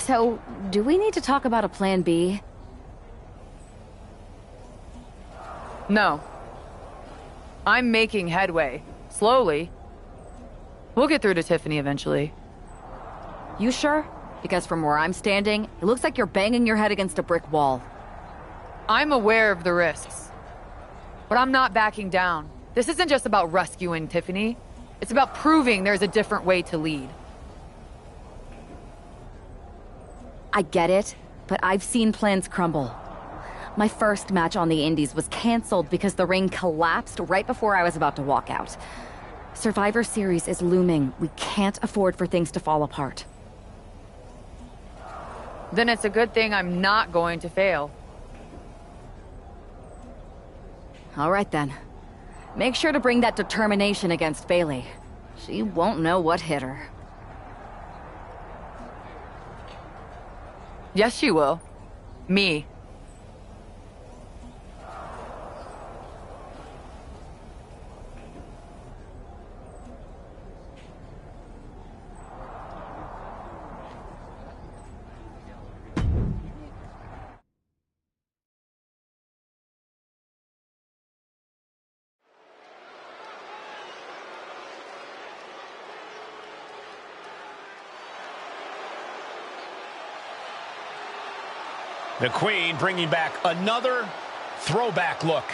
So, do we need to talk about a plan B? No. I'm making headway. Slowly. We'll get through to Tiffany eventually. You sure? Because from where I'm standing, it looks like you're banging your head against a brick wall. I'm aware of the risks. But I'm not backing down. This isn't just about rescuing Tiffany. It's about proving there's a different way to lead. I get it, but I've seen plans crumble. My first match on the Indies was canceled because the ring collapsed right before I was about to walk out. Survivor Series is looming. We can't afford for things to fall apart. Then it's a good thing I'm not going to fail. All right then. Make sure to bring that determination against Bailey. She won't know what hit her. Yes, she will. Me. The Queen bringing back another throwback look.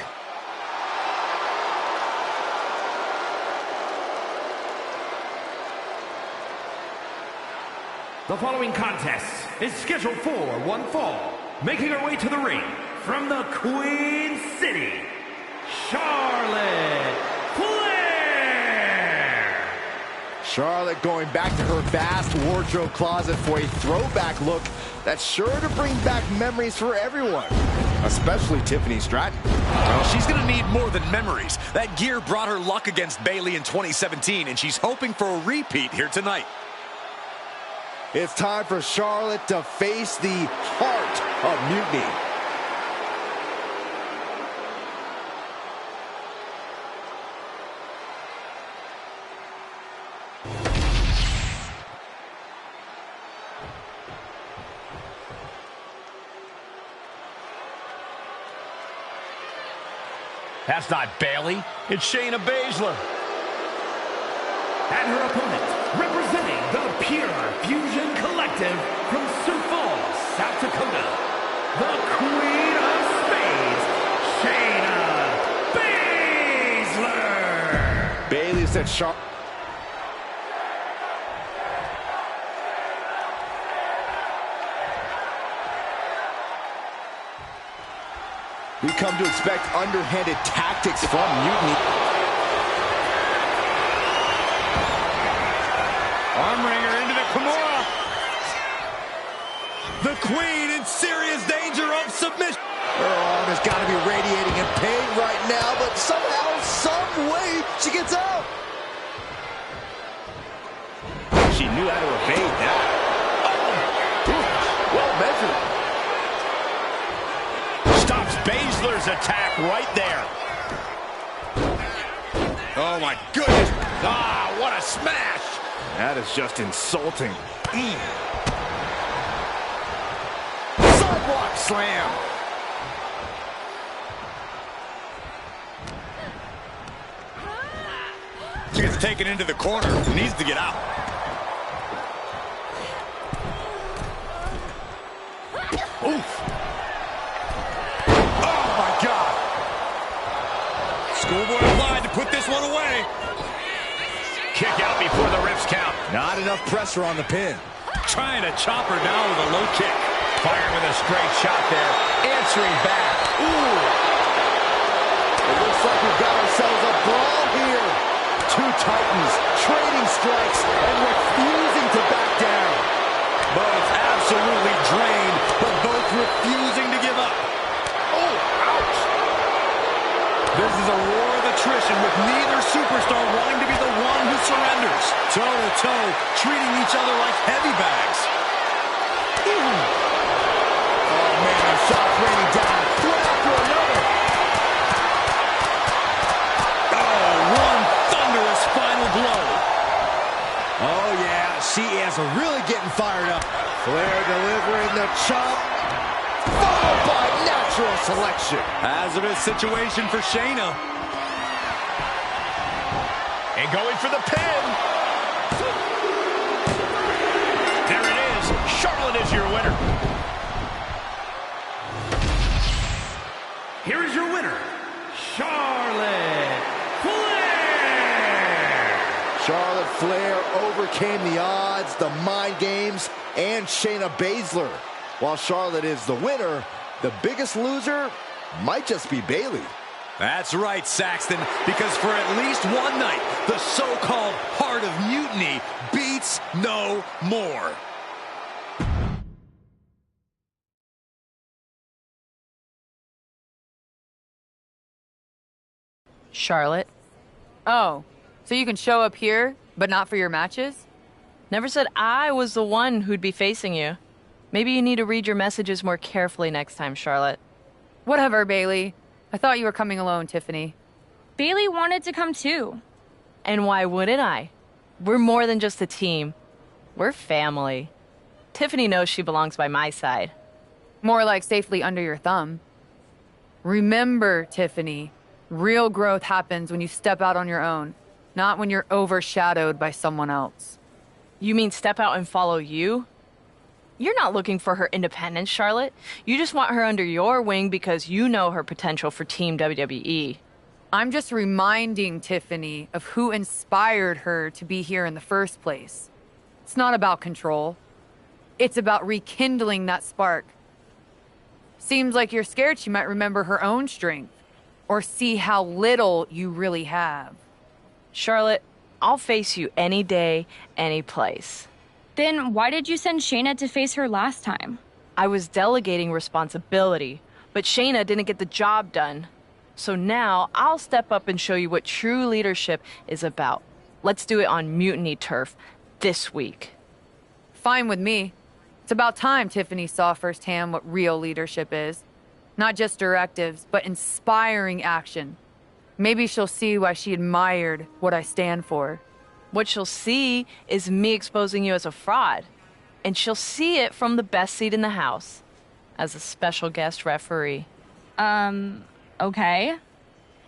The following contest is scheduled for one fall. Making her way to the ring from the Queen City, Charlotte Flair. Charlotte going back to her vast wardrobe closet for a throwback look that's sure to bring back memories for everyone, especially Tiffany Stratton. Well, she's going to need more than memories. That gear brought her luck against Bailey in 2017, and she's hoping for a repeat here tonight. It's time for Charlotte to face the heart of Mutiny. That's not Bailey. It's Shayna Baszler. And her opponent, representing the Pure Fusion Collective from Sioux Falls, South Dakota, the Queen of Spades, Shayna Baszler. Bailey said Charlotte. We come to expect underhanded tactics from Mutiny. Armringer into the Kimura. The Queen in serious danger of submission. Her arm has got to be radiating in pain right now, but somehow, some way, she gets out. She knew how to evade that. Oh, well measured. Stops Baszler's attack right there. Oh my goodness. Ah, what a smash. That is just insulting. Sidewalk slam. She gets taken into the corner. Needs to get out. Oof. Oh my God. Schoolboy applied to put this one away. Kick out before the refs count. Not enough pressure on the pin. Trying to chop her down with a low kick. Firing with a straight shot there. Answering back. Ooh. It looks like we've got ourselves a brawl here. Two titans trading strikes and refusing to back down. Both absolutely drained, but both refusing to give up. Oh, ouch. This is a war of attrition with neither superstar wanting to be the one who surrenders. Toe-to-toe, treating each other like heavy bags. Oh, man, shots raining down. One after another. Oh, one thunderous final blow. Oh, yeah, She is really getting fired up. Flair delivering the chop, followed by natural selection. Hazardous situation for Shayna. And going for the pin. There it is. Charlotte is your winner. Here is your winner, Charlotte Flair. Charlotte Flair overcame the odds, the mind games, and Shayna Baszler. While Charlotte is the winner, the biggest loser might just be Bayley. That's right, Saxton, because for at least one night, the so-called Heart of Mutiny beats no more. Charlotte? Oh, so you can show up here, but not for your matches? Never said I was the one who'd be facing you. Maybe you need to read your messages more carefully next time, Charlotte. Whatever, Bailey. I thought you were coming alone, Tiffany. Bailey wanted to come too. And why wouldn't I? We're more than just a team. We're family. Tiffany knows she belongs by my side. More like safely under your thumb. Remember, Tiffany, real growth happens when you step out on your own, not when you're overshadowed by someone else. You mean step out and follow you? You're not looking for her independence, Charlotte. You just want her under your wing because you know her potential for Team WWE. I'm just reminding Tiffany of who inspired her to be here in the first place. It's not about control. It's about rekindling that spark. Seems like you're scared she might remember her own strength or see how little you really have. Charlotte, I'll face you any day, any place. Then why did you send Shayna to face her last time? I was delegating responsibility, but Shayna didn't get the job done. So now I'll step up and show you what true leadership is about. Let's do it on Mutiny Turf this week. Fine with me. It's about time Tiffany saw firsthand what real leadership is. Not just directives, but inspiring action. Maybe she'll see why she admired what I stand for. What she'll see is me exposing you as a fraud. And she'll see it from the best seat in the house, as a special guest referee. Okay.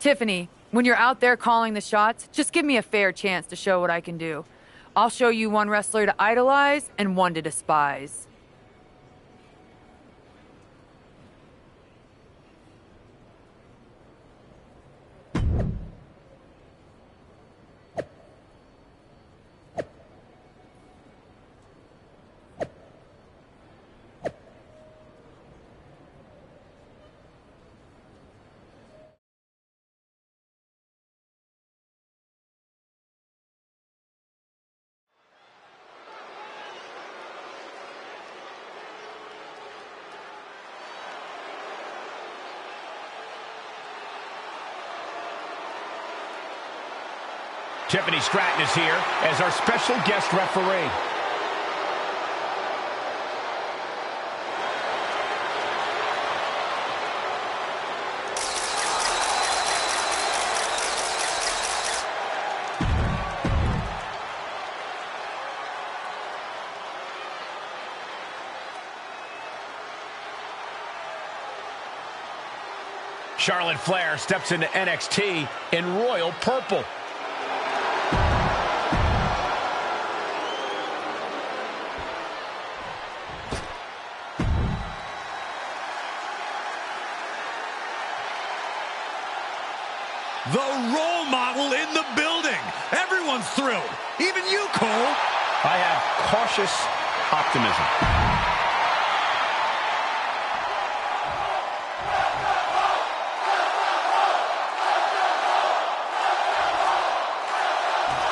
Tiffany, when you're out there calling the shots, just give me a fair chance to show what I can do. I'll show you one wrestler to idolize and one to despise. Tiffany Stratton is here as our special guest referee. Charlotte Flair steps into NXT in royal purple. The role model in the building. Everyone's thrilled. Even you, Cole. I have cautious optimism.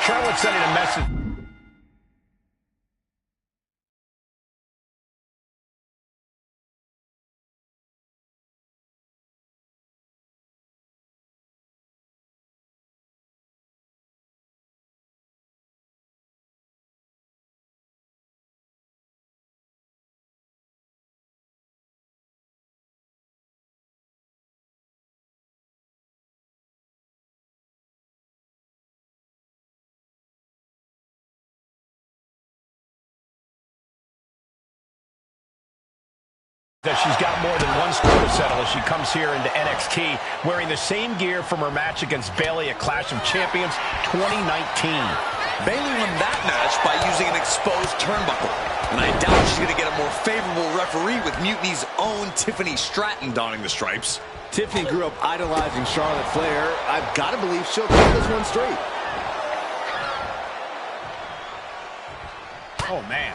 Charlotte sending a message. That she's got more than one score to settle as she comes here into NXT wearing the same gear from her match against Bayley at Clash of Champions 2019. Bayley won that match by using an exposed turnbuckle, and I doubt she's going to get a more favorable referee with Mutiny's own Tiffany Stratton donning the stripes. Tiffany grew up idolizing Charlotte Flair. I've got to believe she'll keep this one straight. Oh, man.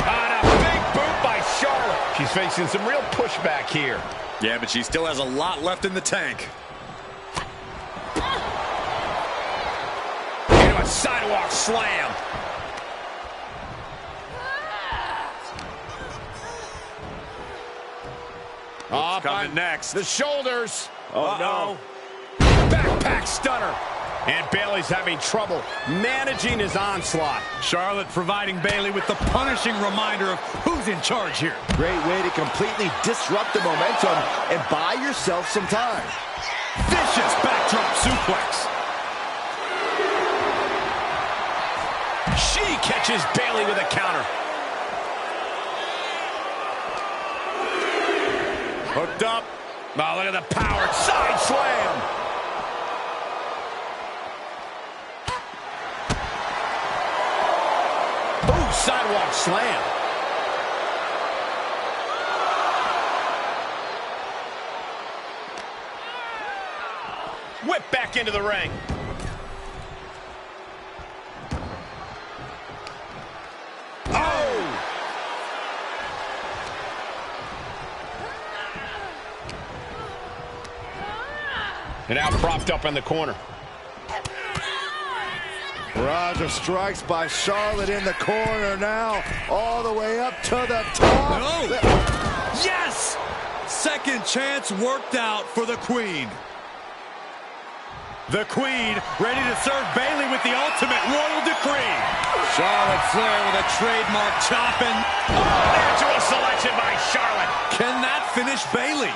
On a big boot by Charlotte. She's facing some real pushback here. Yeah, but she still has a lot left in the tank. Into a sidewalk slam. What's coming next? The shoulders. Oh, no. Backpack stunner. And Bayley's having trouble managing his onslaught. Charlotte providing Bayley with the punishing reminder of who's in charge here. Great way to completely disrupt the momentum and buy yourself some time. Vicious backdrop suplex. She catches Bayley with a counter. Hooked up. Oh, look at the power. Side slam. Ooh, sidewalk slam. Whip back into the ring. Oh! And now propped up in the corner. Roger strikes by Charlotte in the corner now, all the way up to the top. No! Yes! Second chance worked out for the Queen. The Queen ready to serve Bayley with the ultimate royal decree. Charlotte Flair with a trademark chopping. Oh, natural selection by Charlotte. Can that finish Bayley?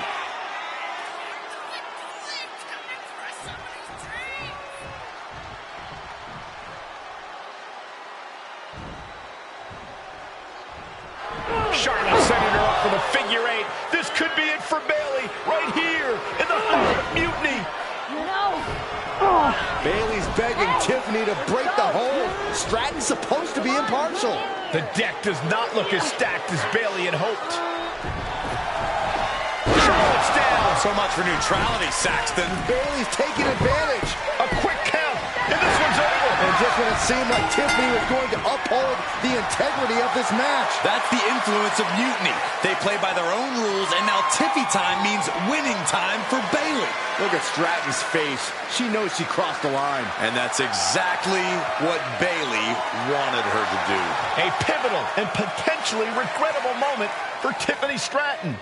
Charlotte setting her up for the figure eight. This could be it for Bayley right here in the heart of Mutiny. Bayley's begging Tiffany to break the hold. Stratton's supposed to be impartial. The deck does not look as stacked as Bayley had hoped. Charlotte's down. So much for neutrality, Saxton. Bayley's taking advantage. A quick count, and this one's over. And just when it seemed like Tiffany was going to uphold the integrity of this match. That's the influence of Mutiny. They play by their own rules, and now Tiffy time means winning time for Bayley. Look at Stratton's face. She knows she crossed the line. And that's exactly what Bayley wanted her to do. A pivotal and potentially regrettable moment for Tiffany Stratton.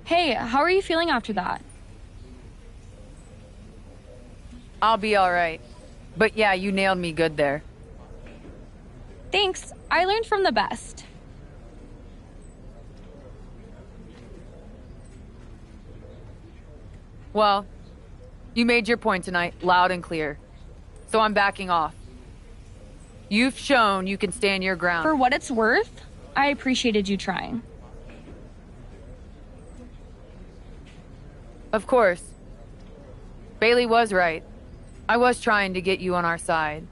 Hey, how are you feeling after that? I'll be all right. But yeah, you nailed me good there. Thanks. I learned from the best. Well, you made your point tonight, loud and clear. So I'm backing off. You've shown you can stand your ground. For what it's worth, I appreciated you trying. Of course. Bayley was right. I was trying to get you on our side.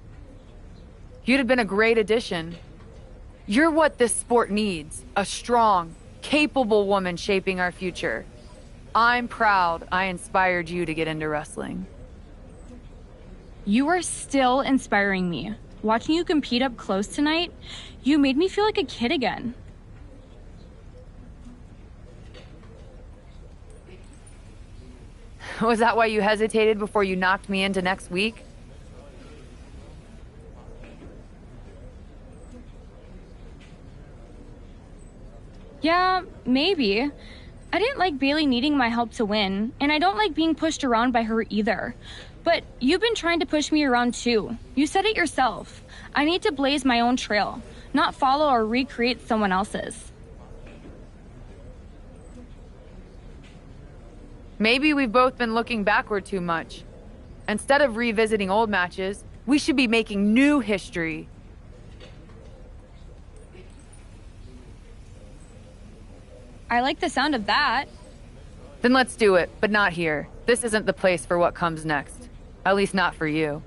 You'd have been a great addition. You're what this sport needs. A strong, capable woman shaping our future. I'm proud I inspired you to get into wrestling. You are still inspiring me. Watching you compete up close tonight, you made me feel like a kid again. Was that why you hesitated before you knocked me into next week? Yeah, maybe. I didn't like Bailey needing my help to win, and I don't like being pushed around by her either. But you've been trying to push me around too. You said it yourself. I need to blaze my own trail, not follow or recreate someone else's. Maybe we've both been looking backward too much. Instead of revisiting old matches, we should be making new history. I like the sound of that. Then let's do it, but not here. This isn't the place for what comes next. At least not for you.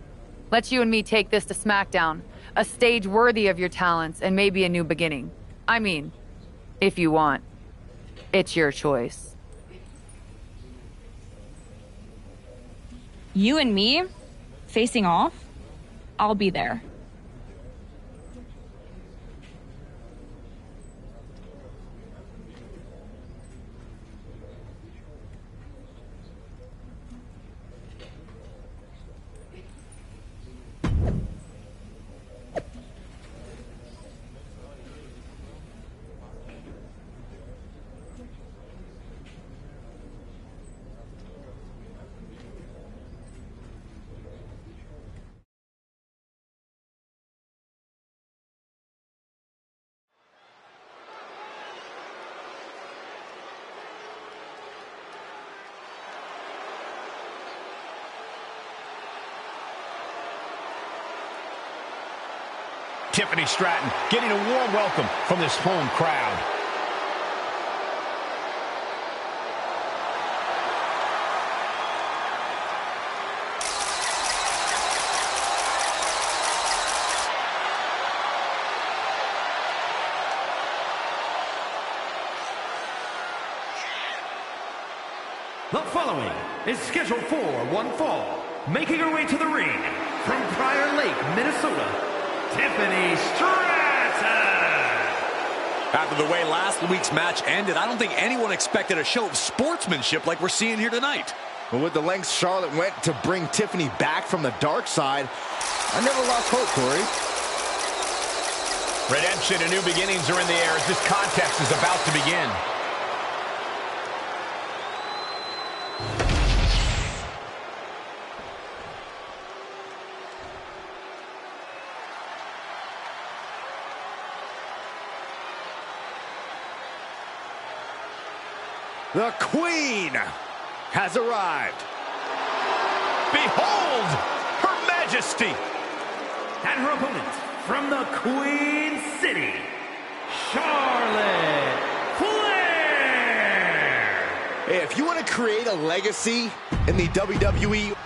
Let's you and me take this to SmackDown. A stage worthy of your talents and maybe a new beginning. I mean, if you want. It's your choice. You and me? Facing off? I'll be there. Tiffany Stratton getting a warm welcome from this home crowd. The following is scheduled for one fall, making her way to the ring from Prior Lake, Minnesota, Tiffany Stratton. After the way last week's match ended, I don't think anyone expected a show of sportsmanship like we're seeing here tonight. But with the lengths Charlotte went to bring Tiffany back from the dark side, I never lost hope, Corey. Redemption and new beginnings are in the air as this contest is about to begin. The Queen has arrived. Behold, Her Majesty. And her opponent from the Queen City, Charlotte Flair. Hey, if you want to create a legacy in the WWE,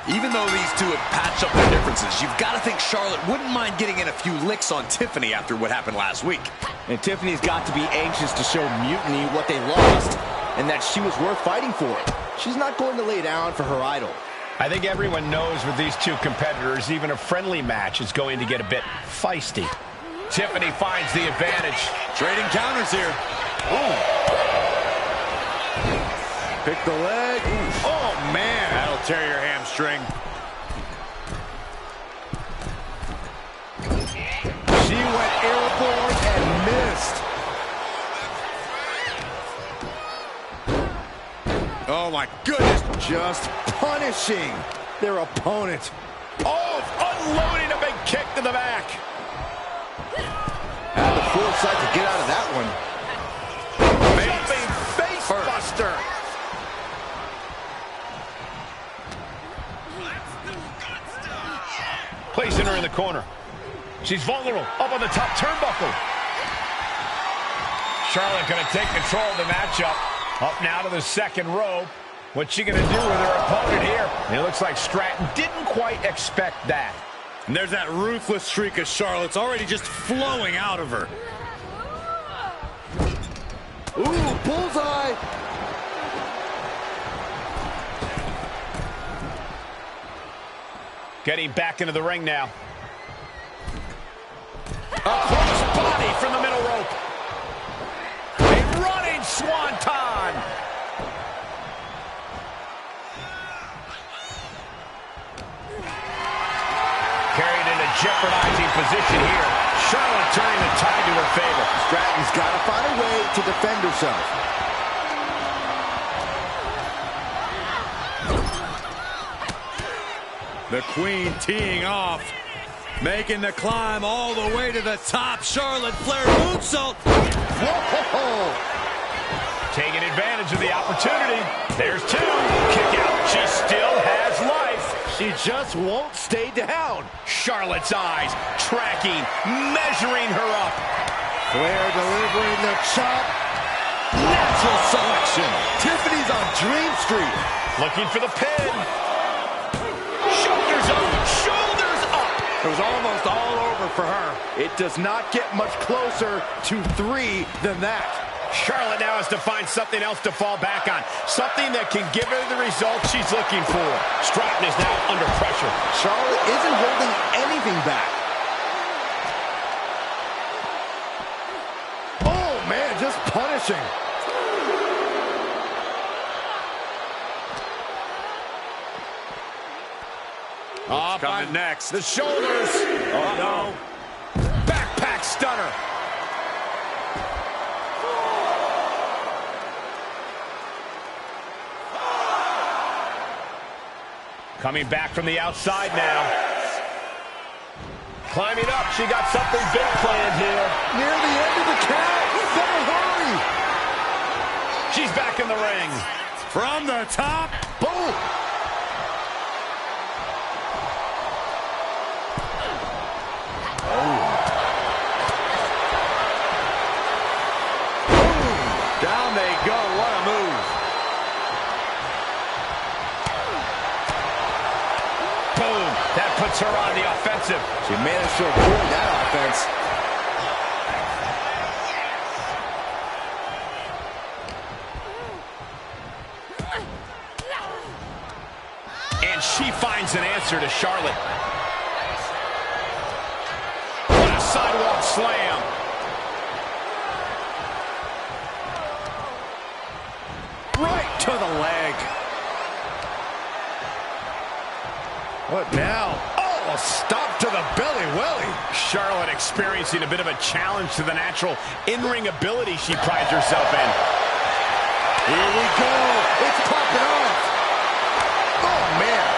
Even though these two have patched up their differences, you've got to think Charlotte wouldn't mind getting in a few licks on Tiffany after what happened last week. and Tiffany's got to be anxious to show Mutiny what they lost and that she was worth fighting for. She's not going to lay down for her idol. I think everyone knows with these two competitors, even a friendly match is going to get a bit feisty. Tiffany finds the advantage. Trading counters here. Ooh. Pick the leg. Ooh. Oh, man. That'll tear your hamstring. She went airborne and missed. Oh, my goodness. Just punishing their opponent. Oh, unloading a big kick to the back. Had the foresight to get out of that one. Jumping face buster. Placing her in the corner. She's vulnerable. Up on the top turnbuckle. Charlotte going to take control of the matchup. Up now to the second rope. What's she going to do with her opponent here? And it looks like Stratton didn't quite expect that. And there's that ruthless streak of Charlotte's already just flowing out of her. Ooh, bullseye. Getting back into the ring now. A cross body from the middle rope. A running swanton. position here. Charlotte turning the tide to her favor. Stratton's got to find a way to defend herself. The Queen teeing off, making the climb all the way to the top. Charlotte Flair moonsault. Whoa! Taking advantage of the opportunity. There's two. Kick out. She still has life. She just won't stay down. Charlotte's eyes tracking, measuring her up. Flair delivering the chop. Natural selection. Tiffany's on Dream Street. Looking for the pin. Shoulders up. Shoulders up. It was almost all over for her. It does not get much closer to 3 than that. Charlotte now has to find something else to fall back on. Something that can give her the result she's looking for. Stratton is now under pressure. Charlotte isn't holding anything back. Oh, man, just punishing. What's coming next? The shoulders. Oh, no. Backpack stunner. Coming back from the outside now. Climbing up. She got something big planned here. Near the end of the count. Better hurry. She's back in the ring. From the top. Boom. Down they go. What a move. Boom. That puts her on the offensive. She managed to avoid that offense. And she finds an answer to Charlotte. What a sidewalk slam. Right to the leg. What now? Oh, a stop to the belly welly. Charlotte experiencing a bit of a challenge to the natural in-ring ability she prides herself in. Here we go. It's popping off. Oh, man.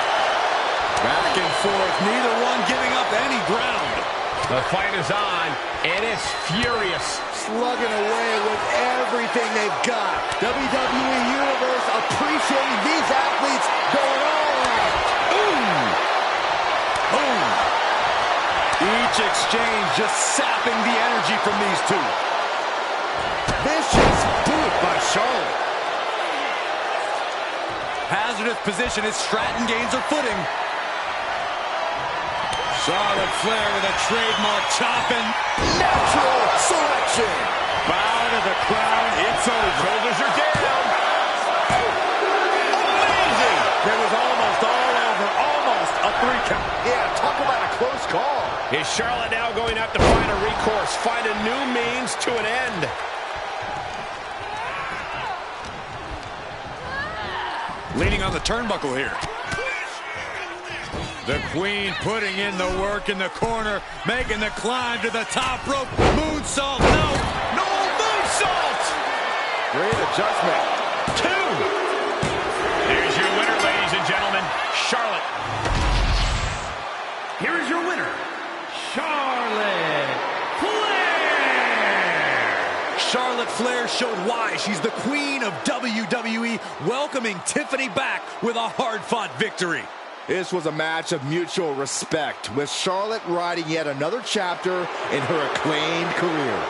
Back and forth. Neither one giving up any ground. The fight is on, and it's furious. Slugging away with everything they've got. WWE Universe appreciating these athletes going all out. Boom! Boom! Each exchange just sapping the energy from these two. Vicious boot by Charlotte. Hazardous position as Stratton gains her footing. Charlotte Flair with a trademark chopping. Natural selection. Bow to the crown. It's over. Shoulders are down. Amazing. That was almost all over. Almost a 3 count. Yeah, talk about a close call. Is Charlotte now going to have to find a recourse, find a new means to an end? Leaning on the turnbuckle here. The Queen putting in the work in the corner, making the climb to the top rope. Moonsault, no moonsault! Great adjustment. 2. Here's your winner, ladies and gentlemen, Charlotte. Here is your winner, Charlotte Flair. Charlotte Flair showed why she's the Queen of WWE, welcoming Tiffany back with a hard-fought victory. This was a match of mutual respect, with Charlotte riding yet another chapter in her acclaimed career.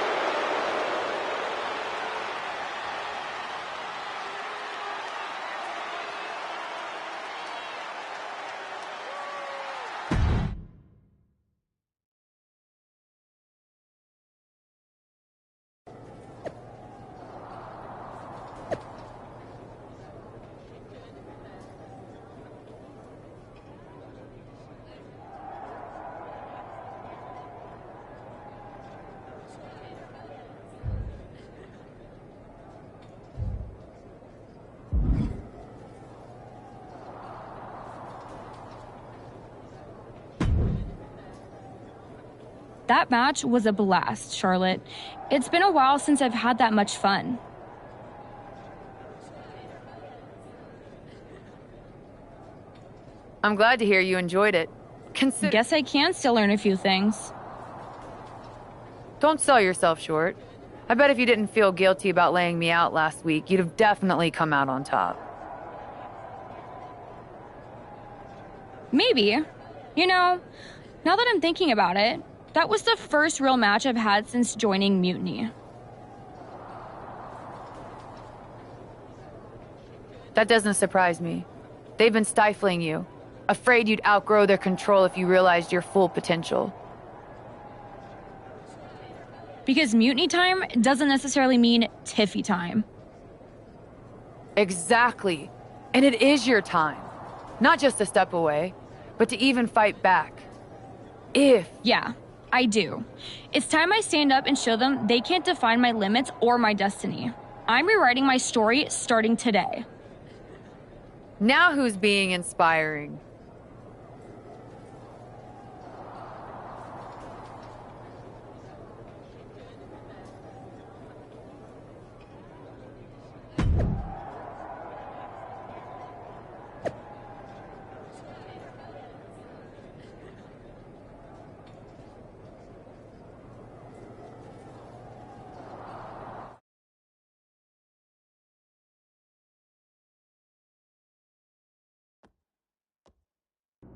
That match was a blast, Charlotte. It's been a while since I've had that much fun. I'm glad to hear you enjoyed it. Guess I can still learn a few things. Don't sell yourself short. I bet if you didn't feel guilty about laying me out last week, you'd have definitely come out on top. Maybe. You know, now that I'm thinking about it, that was the first real match I've had since joining Mutiny. That doesn't surprise me. They've been stifling you, afraid you'd outgrow their control if you realized your full potential. Because Mutiny time doesn't necessarily mean Tiffy time. Exactly. And it is your time. Not just a step away, but to even fight back. Yeah, I do. It's time I stand up and show them they can't define my limits or my destiny. I'm rewriting my story starting today. Now who's being inspiring?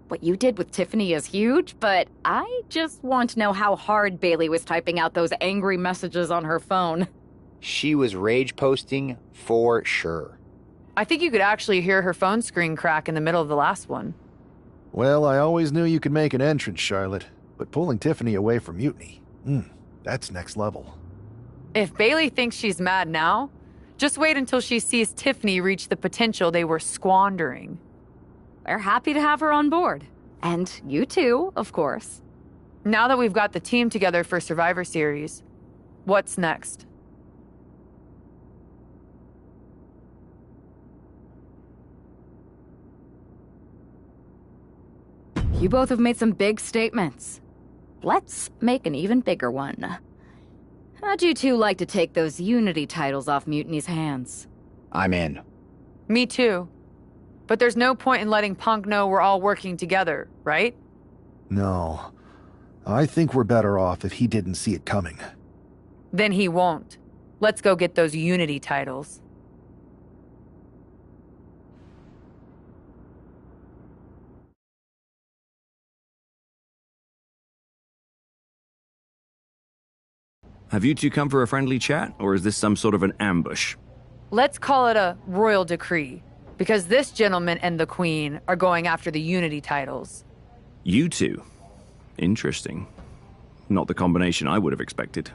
What you did with Tiffany is huge, but I just want to know how hard Bailey was typing out those angry messages on her phone. She was rage posting for sure. I think you could actually hear her phone screen crack in the middle of the last one. Well, I always knew you could make an entrance, Charlotte, but pulling Tiffany away from Mutiny, that's next level. If Bailey thinks she's mad now, just wait until she sees Tiffany reach the potential they were squandering. We're happy to have her on board. And you too, of course. Now that we've got the team together for Survivor Series, what's next? You both have made some big statements. Let's make an even bigger one. How'd you two like to take those Unity titles off Mutiny's hands? I'm in. Me too. But there's no point in letting Punk know we're all working together, right? No. I think we're better off if he didn't see it coming. Then he won't. Let's go get those Unity titles. Have you two come for a friendly chat, or is this some sort of an ambush? Let's call it a royal decree, because this gentleman and the Queen are going after the Unity titles. You two? Interesting. Not the combination I would have expected.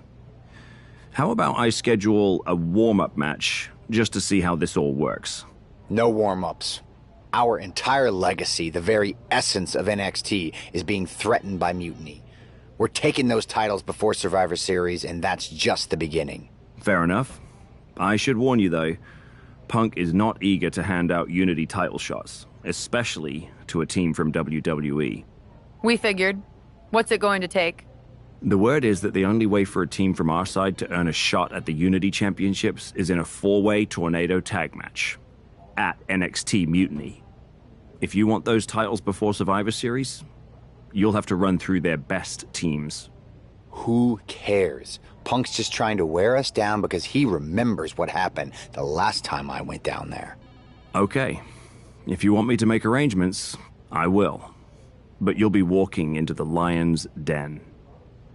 How about I schedule a warm-up match, just to see how this all works? No warm-ups. Our entire legacy, the very essence of NXT, is being threatened by Mutiny. We're taking those titles before Survivor Series, and that's just the beginning. Fair enough. I should warn you, though, Punk is not eager to hand out Unity title shots, especially to a team from WWE. We figured. What's it going to take? The word is that the only way for a team from our side to earn a shot at the Unity Championships is in a four-way tornado tag match at NXT Mutiny. If you want those titles before Survivor Series, you'll have to run through their best teams. Who cares? Punk's just trying to wear us down because he remembers what happened the last time I went down there. Okay. If you want me to make arrangements, I will. But you'll be walking into the lion's den.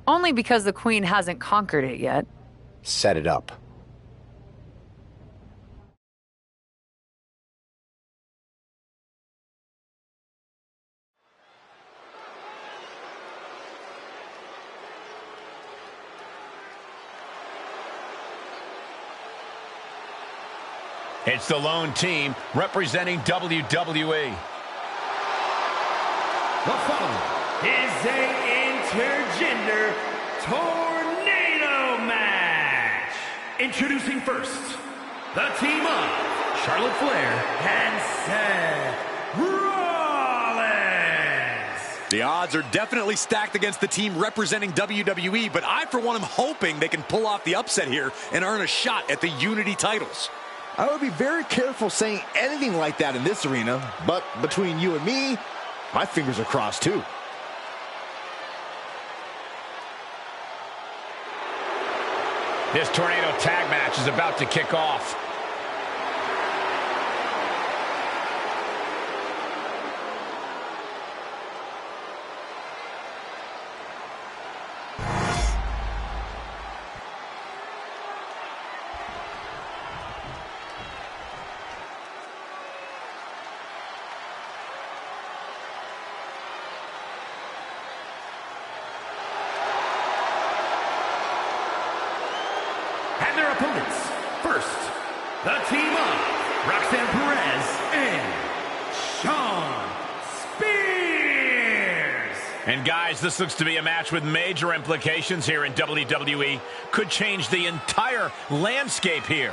Only because the Queen hasn't conquered it yet. Set it up. It's the lone team representing WWE. The following is a intergender tornado match. Introducing first, the team of Charlotte Flair and Seth Rollins. The odds are definitely stacked against the team representing WWE, but I, for one, am hoping they can pull off the upset here and earn a shot at the Unity titles. I would be very careful saying anything like that in this arena, but between you and me, my fingers are crossed too. This tornado tag match is about to kick off. And their opponents, first, the team of Roxanne Perez and Shawn Spears. And guys, this looks to be a match with major implications here in WWE. Could change the entire landscape here.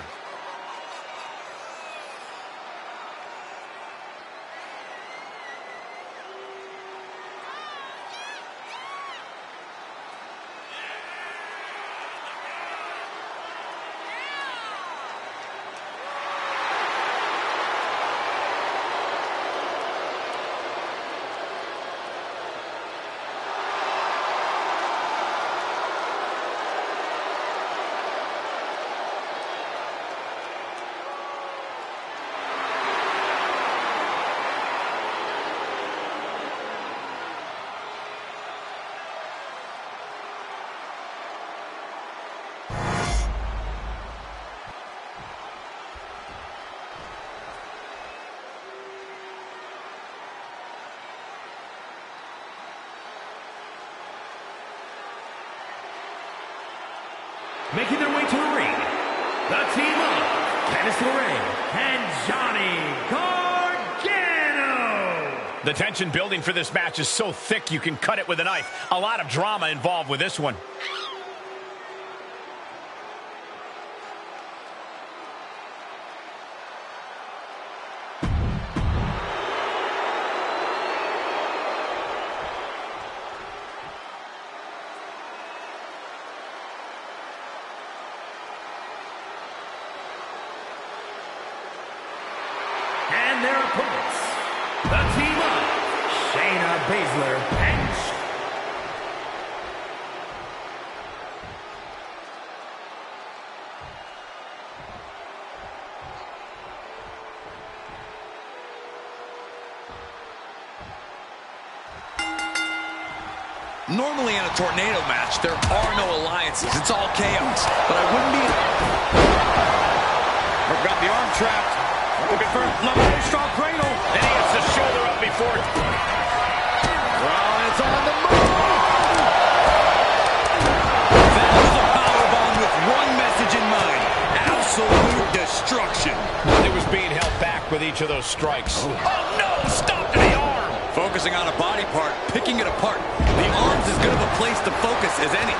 Making their way to the ring, the team of Candice LeRae and Johnny Gargano. The tension building for this match is so thick you can cut it with a knife. A lot of drama involved with this one. And their opponents, the team of Shayna Baszler and Normally in a tornado match, there are no alliances. It's all chaos. But I wouldn't be... We've got the arm trapped. Looking for a strong cradle. And he gets the shoulder up before. Rollins on the move. That was a powerbomb with one message in mind. Absolute destruction. It was being held back with each of those strikes. Oh no! Stop to the arm! Focusing on a body part, picking it apart. The arm's as good of a place to focus as any.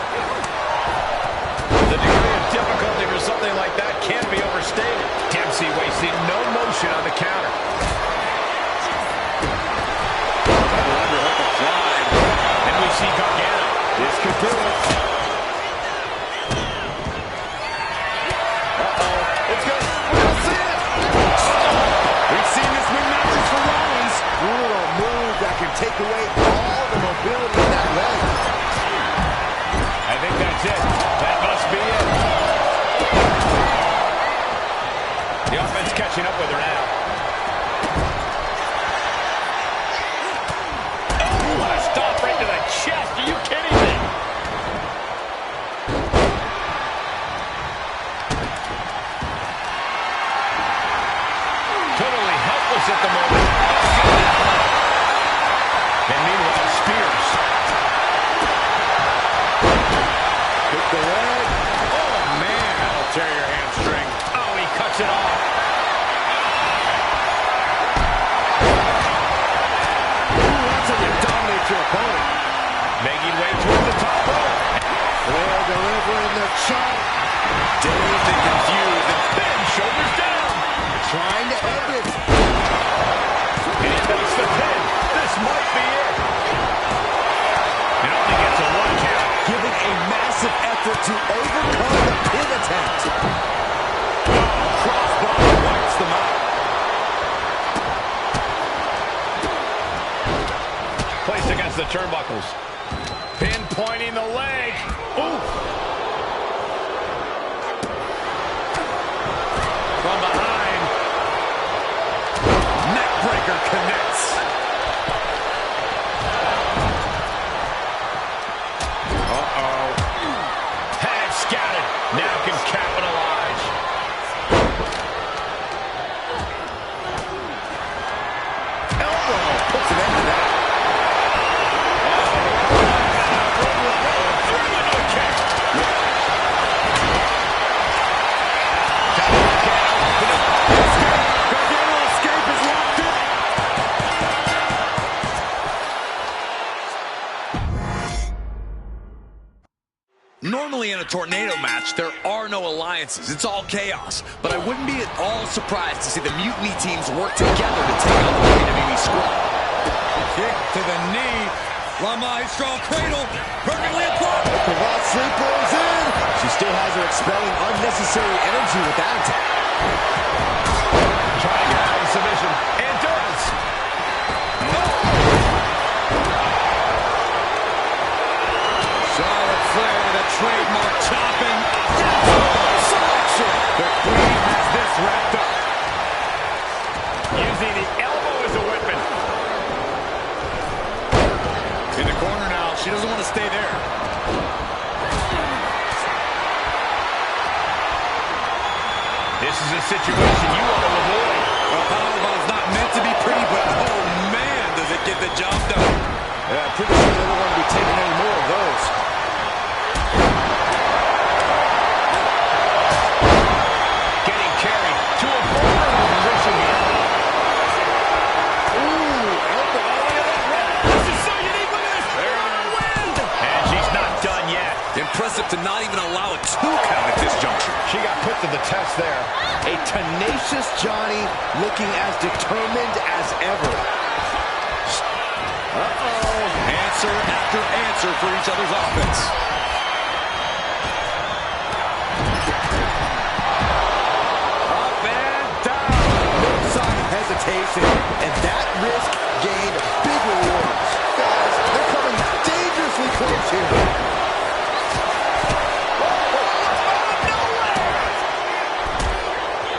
The degree of difficulty for something like that can't be overstated. Dempsey wasting no motion on the counter. Underhook applied. And we see Gargano. This could do it. It's good. We're going to see it. We've seen this win matches for Rollins. Brutal move that can take away all the mobility in that leg. I think that's it. That must be it. The offense catching up with her now. Oh, what a stop right to the chest. Are you kidding me? Totally helpless at the moment. And meanwhile, Spears. Took the leg. Oh, man. That'll tear your hamstring. Oh, he cuts it off. That's how you dominate your opponent. Making way toward the top rope. Flair delivering the chop. Dazed and confused. Then shoulders down. Trying to end it. And he makes the pin. This might be it. massive effort to overcome the pin attempt. Crossbody wipes them out. Placed against the turnbuckles. Pinpointing the leg. Ooh. From behind. Neckbreaker connects. Uh-oh. Head scouted. Now can capitalize. Elbow puts an end to that. Normally in a tornado match, there are no alliances. It's all chaos. But I wouldn't be at all surprised to see the Mutiny teams work together to take on the WWE squad. Kick to the knee. La Maestro cradle. Perfectly applied. The Cravat sleeper is in. She still has her expelling unnecessary energy with that attack. Trying to get out of submission. And does. Charlotte Flair with a trademark chopping. Selection. The Queen has this wrapped up. Using the elbow as a weapon. In the corner now. She doesn't want to stay there. This is a situation you want to avoid. A powerbomb not meant to be pretty, but oh man, does it get the job done. Yeah, pretty sure they don't want to be taking any more of those. Getting carried to a vulnerable position here. Ooh, elbow. Oh, look at that red. This is so unique. Look at this. Whirlwind. And she's not done yet. Impressive to not even allow a 2 count at this juncture. She got put to the test there. A tenacious Johnny looking as determined as ever. Answer after answer for each other's offense. Up and down. No sign of hesitation. And that risk gained big rewards. Guys, they're coming dangerously close here.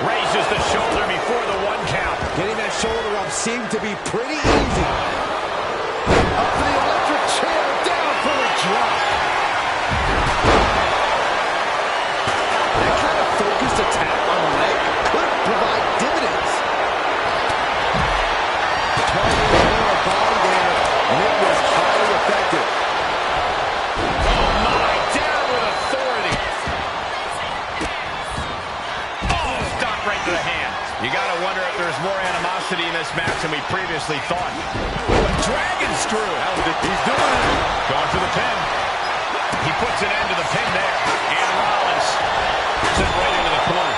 Raises the shoulder before the 1 count. Getting that shoulder up seemed to be pretty easy. Up for the electric chair, down for a drop. That kind of focused attack on the leg could provide dividends. Targeting the lower body there, and it was highly effective. Oh my, down with authority. Oh, stop right to the hand. You got to wonder if there's more animosity in this match than we previously thought. A dragon screw. He's doing it. Going for the pin. He puts an end to the pin there. And Rollins sent right into the corner.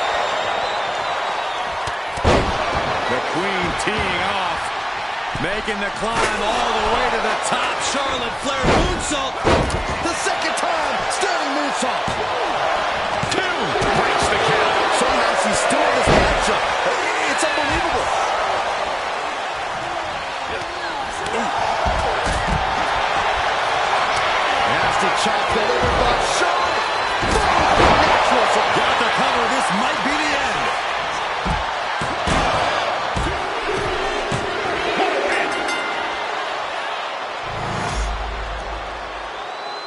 The Queen teeing off. Making the climb all the way to the top. Charlotte Flair moonsault. The second time, standing moonsault. 2 breaks the count. Somehow she's still in this matchup. It's unbelievable. Nasty chop delivered by Charlotte. Natural. Got the cover. This might be the end.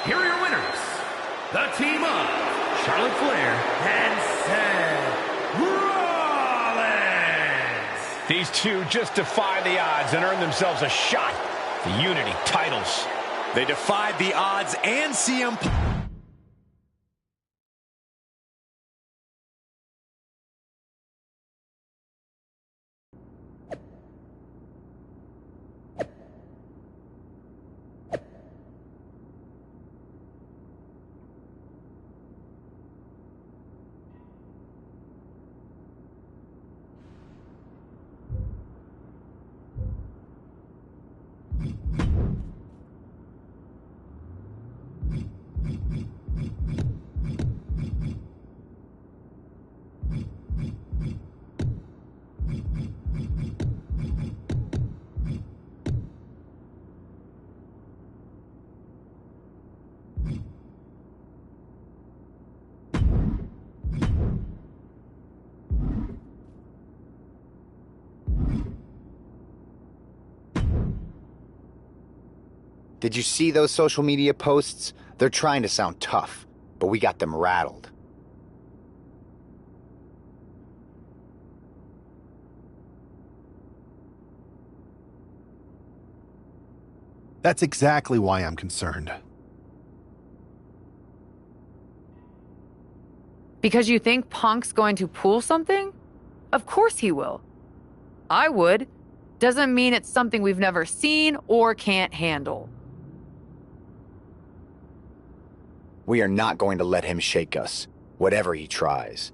Here are your winners. The team of Charlotte Flair and Seth Rollins. These two just defy the odds and earn themselves a shot at the Unity titles. They defied the odds and CM Punk. Did you see those social media posts? They're trying to sound tough, but we got them rattled. That's exactly why I'm concerned. Because you think Punk's going to pull something? Of course he will. I would. Doesn't mean it's something we've never seen or can't handle. We are not going to let him shake us, whatever he tries.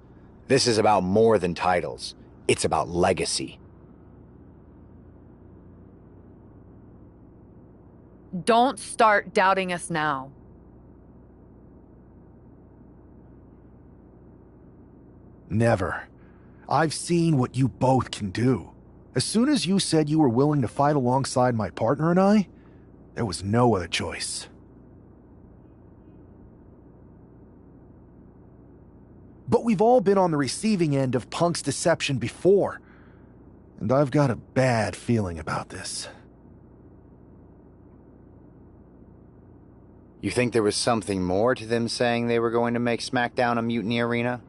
This is about more than titles. It's about legacy. Don't start doubting us now. Never. I've seen what you both can do. As soon as you said you were willing to fight alongside my partner and I, there was no other choice. But we've all been on the receiving end of Punk's deception before, and I've got a bad feeling about this. You think there was something more to them saying they were going to make SmackDown a Mutiny Arena?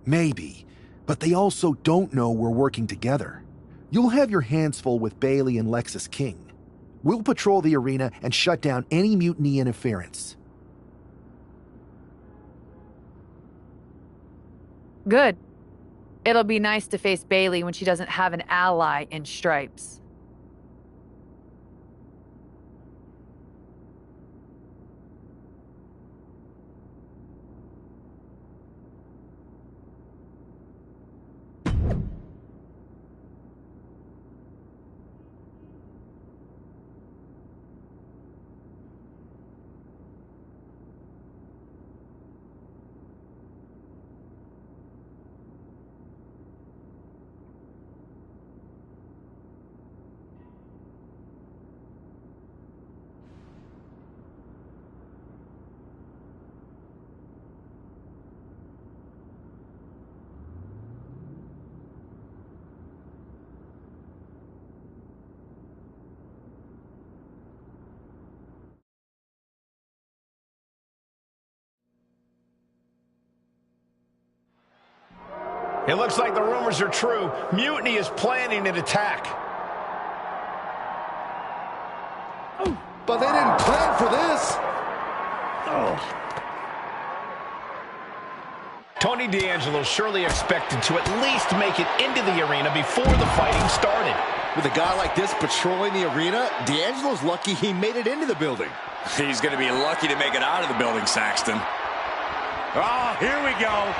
Maybe, but they also don't know we're working together. You'll have your hands full with Bayley and Lexis King. We'll patrol the arena and shut down any mutiny interference. Good. It'll be nice to face Bayley when she doesn't have an ally in Stripes. It looks like the rumors are true. Mutiny is planning an attack. But they didn't plan for this. Tony D'Angelo surely expected to at least make it into the arena before the fighting started. With a guy like this patrolling the arena, D'Angelo's lucky he made it into the building. He's going to be lucky to make it out of the building, Saxton. Oh, here we go.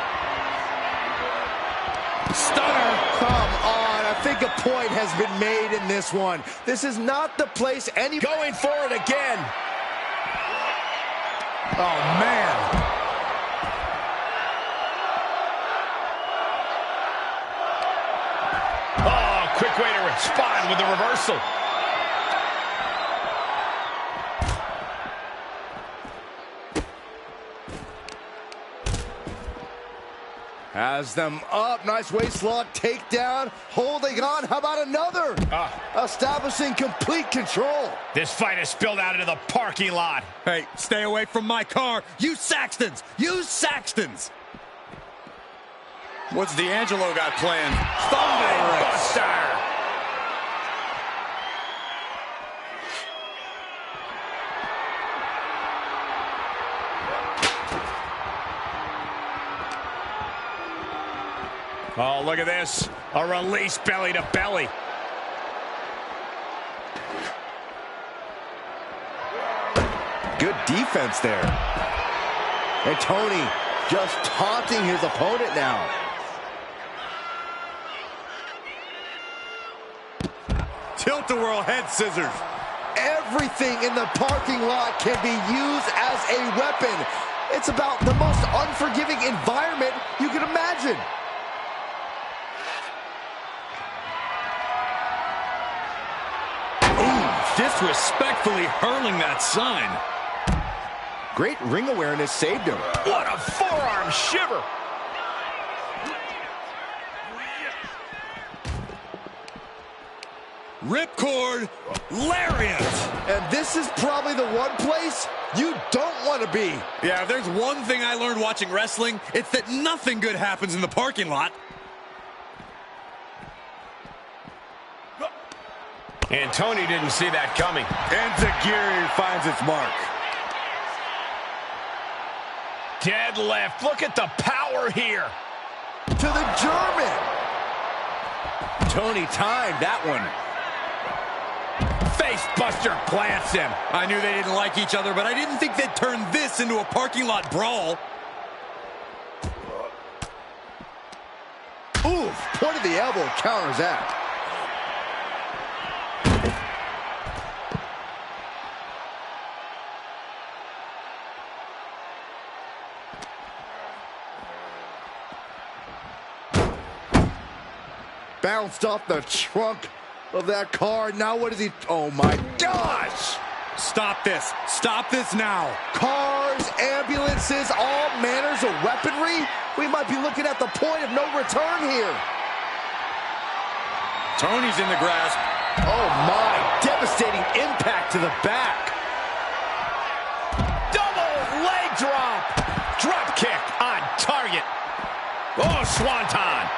Stunner. Come on. I think a point has been made in this one. This is not the place any... Going for it again. Oh, man. Oh, quick way to respond with the reversal. Has them up. Nice waist lock, takedown, holding on. How about another? Establishing complete control. This fight has spilled out into the parking lot. Hey, stay away from my car. You Saxtons! You Saxtons! What's D'Angelo got planned? Thumb Buster! Oh, look at this. A release belly to belly. Good defense there. And Tony just taunting his opponent now. Tilt-a-whirl head scissors. Everything in the parking lot can be used as a weapon. It's about the most unforgiving environment you can imagine. Disrespectfully hurling that sign. Great ring awareness saved him. What a forearm shiver. Ripcord, lariat. And this is probably the one place you don't want to be. Yeah, if there's one thing I learned watching wrestling, it's that nothing good happens in the parking lot. And Tony didn't see that coming. And Zagiri finds its mark. Dead left. Look at the power here. To the German. Tony timed that one. Face buster plants him. I knew they didn't like each other, but I didn't think they'd turn this into a parking lot brawl. Oof, point of the elbow counters that. Bounced off the trunk of that car. Now what is he? Oh my gosh! Stop this. Stop this now. Cars, ambulances, all manners of weaponry. We might be looking at the point of no return here. Tony's in the grasp. Oh my, devastating impact to the back. Double leg drop. Drop kick on target. Oh, swanton.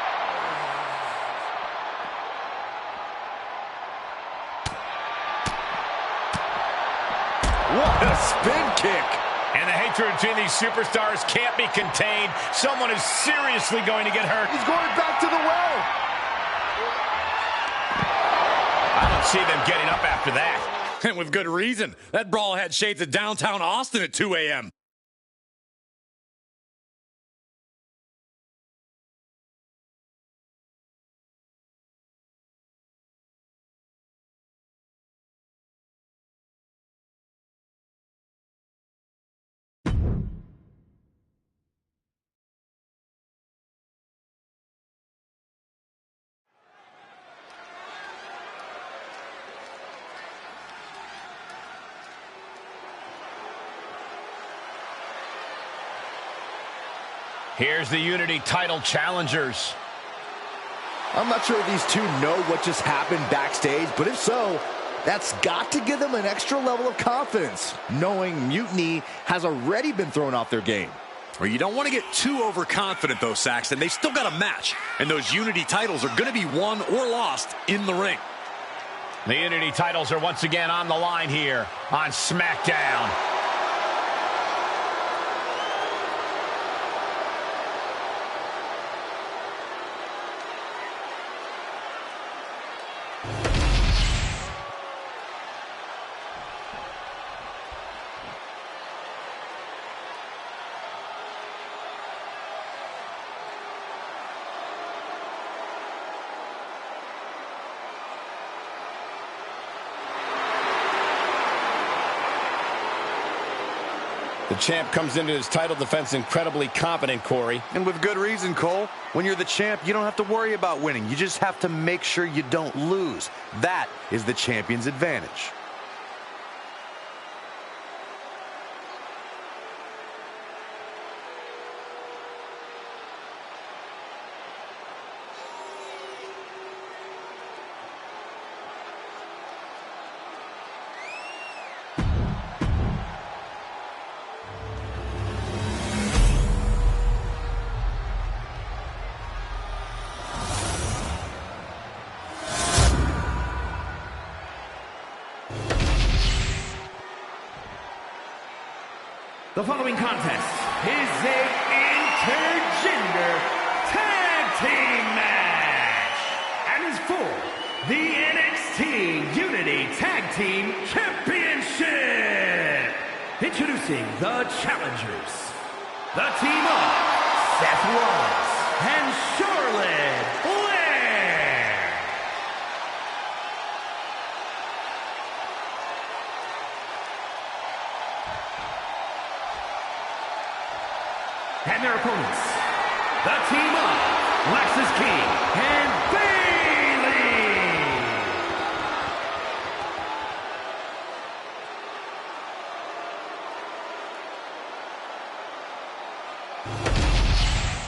What a spin kick. And the hatred between these superstars can't be contained. Someone is seriously going to get hurt. He's going back to the well. I don't see them getting up after that. And with good reason. That brawl had shades of downtown Austin at 2 a.m. Here's the Unity title challengers. I'm not sure if these two know what just happened backstage, but if so, that's got to give them an extra level of confidence, knowing Mutiny has already been thrown off their game. Or you don't want to get too overconfident, though, Saxton. They've still got a match, and those Unity titles are going to be won or lost in the ring. The Unity titles are once again on the line here on SmackDown. The champ comes into his title defense incredibly confident, Corey. And with good reason, Cole. When you're the champ, you don't have to worry about winning. You just have to make sure you don't lose. That is the champion's advantage. The following contest is an intergender tag team match and is for the NXT Unity Tag Team Championship. Introducing the challengers, the team of Seth Rollins and Charlotte Flair. And their opponents, the team of Lexis King and Bayley.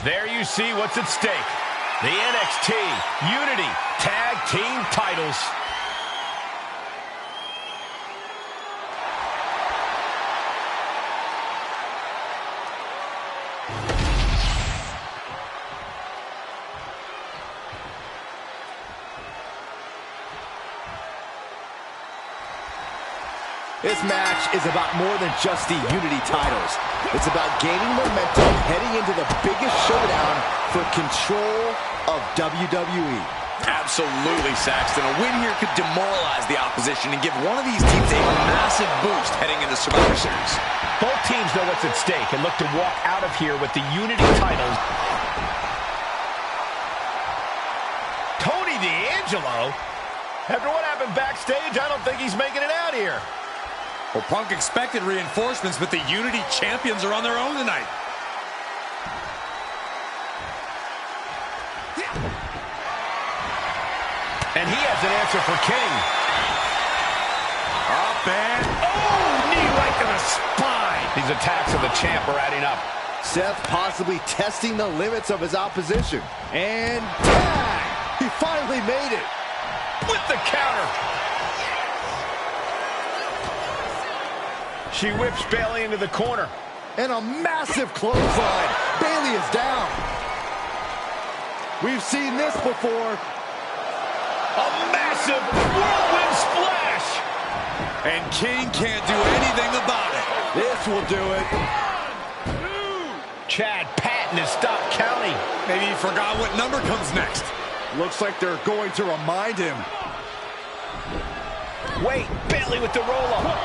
There you see what's at stake. The NXT Unity Tag Team titles. This match is about more than just the Unity titles. It's about gaining momentum heading into the biggest showdown for control of WWE. Absolutely, Saxton. A win here could demoralize the opposition and give one of these teams a massive boost heading into Survivor Series. Both teams know what's at stake and look to walk out of here with the Unity titles. Tony D'Angelo? After what happened backstage, I don't think he's making it out here. Well, Punk expected reinforcements, but the Unity champions are on their own tonight. And he has an answer for King. Up and... Oh! Knee right to the spine! These attacks of the champ are adding up. Seth possibly testing the limits of his opposition. And tag! He finally made it. With the counter. She whips Bayley into the corner. And a massive clothesline. Bayley is down. We've seen this before. A massive whirlwind splash. And King can't do anything about it. This will do it. Chad Patton has stopped counting. Maybe he forgot what number comes next. Looks like they're going to remind him. Wait, Bayley with the roll-up.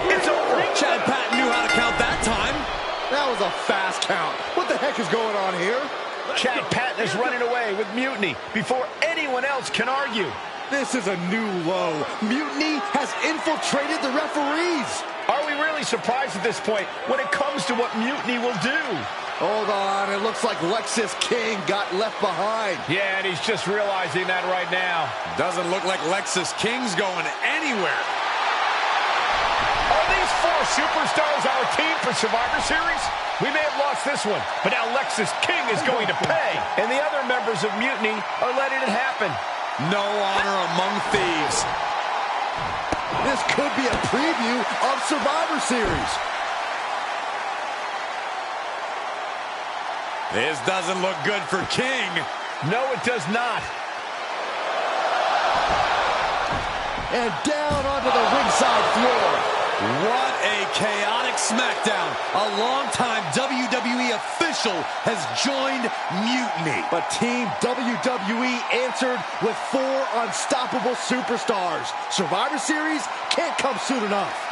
It's over. Chad Patton knew how to count that time. That was a fast count. What the heck is going on here? Chad Patton is running away with Mutiny before anyone else can argue. This is a new low. Mutiny has infiltrated the referees. Are we really surprised at this point when it comes to what Mutiny will do? Hold on, it looks like Lexis King got left behind. Yeah, and he's just realizing that right now. Doesn't look like Lexis King's going anywhere. Are these four superstars our team for Survivor Series? We may have lost this one, but now Lexis King is going to pay. And the other members of Mutiny are letting it happen. No honor among thieves. This could be a preview of Survivor Series. This doesn't look good for King. No, it does not. And down onto the ringside floor. What a chaotic SmackDown. A longtime WWE official has joined Mutiny. But Team WWE answered with 4 unstoppable superstars. Survivor Series can't come soon enough.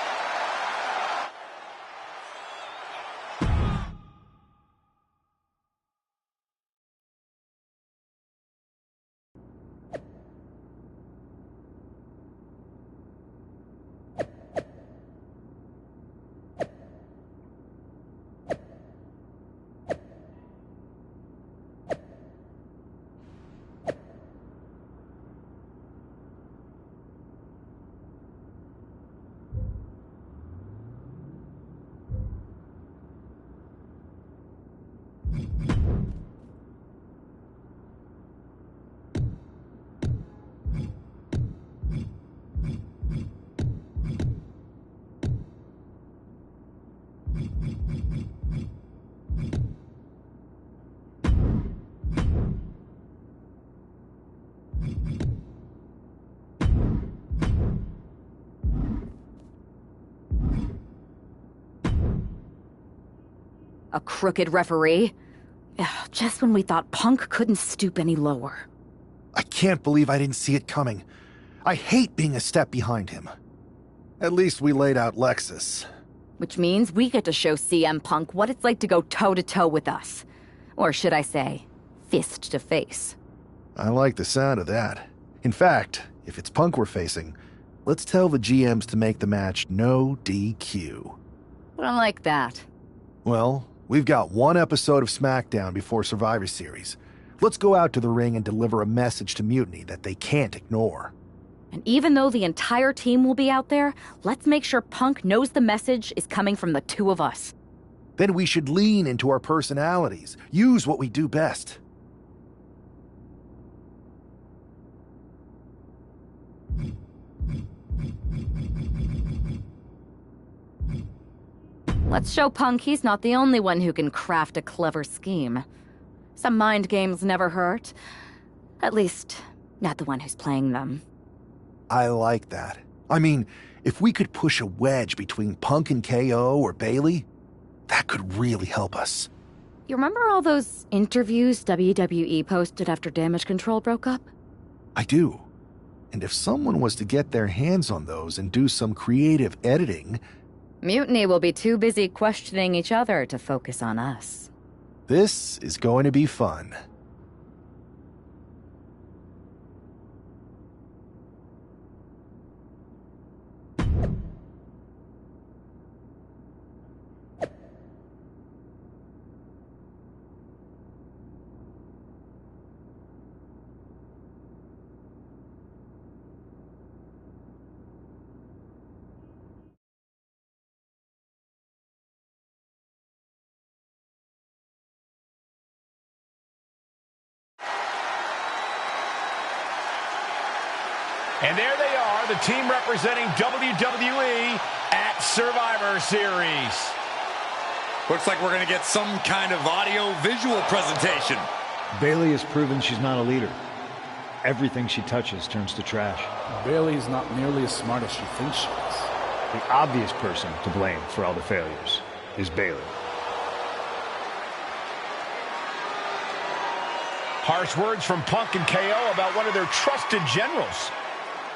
A crooked referee? Ugh, just when we thought Punk couldn't stoop any lower. I can't believe I didn't see it coming. I hate being a step behind him. At least we laid out Lexus. Which means we get to show CM Punk what it's like to go toe-to-toe with us. Or should I say, fist to face. I like the sound of that. In fact, if it's Punk we're facing, let's tell the GMs to make the match no DQ. I like that. Well, we've got one episode of SmackDown before Survivor Series. Let's go out to the ring and deliver a message to Mutiny that they can't ignore. And even though the entire team will be out there, let's make sure Punk knows the message is coming from the two of us. Then we should lean into our personalities, use what we do best. Let's show Punk he's not the only one who can craft a clever scheme. Some mind games never hurt. At least, not the one who's playing them. I like that. I mean, If we could push a wedge between Punk and KO or Bayley, that could really help us. You remember all those interviews WWE posted after Damage Control broke up? I do. And if someone was to get their hands on those and do some creative editing... Mutiny will be too busy questioning each other to focus on us. This is going to be fun. And there they are, the team representing WWE at Survivor Series. Looks like we're going to get some kind of audio-visual presentation. Bayley has proven she's not a leader. Everything she touches turns to trash. Bayley is not nearly as smart as she thinks she is. The obvious person to blame for all the failures is Bayley. Harsh words from Punk and KO about one of their trusted generals.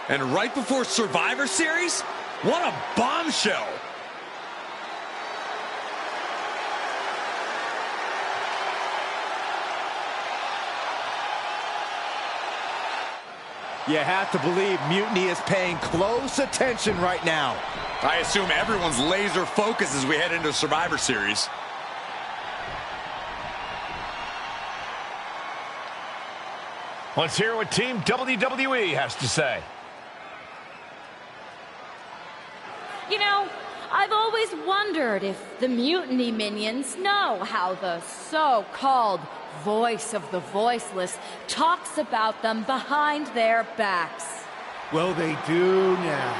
And right before Survivor Series? What a bombshell! You have to believe Mutiny is paying close attention right now. I assume everyone's laser focused as we head into Survivor Series. Let's hear what Team WWE has to say. You know, I've always wondered if the Mutiny minions know how the so-called voice of the voiceless talks about them behind their backs. Well, they do now.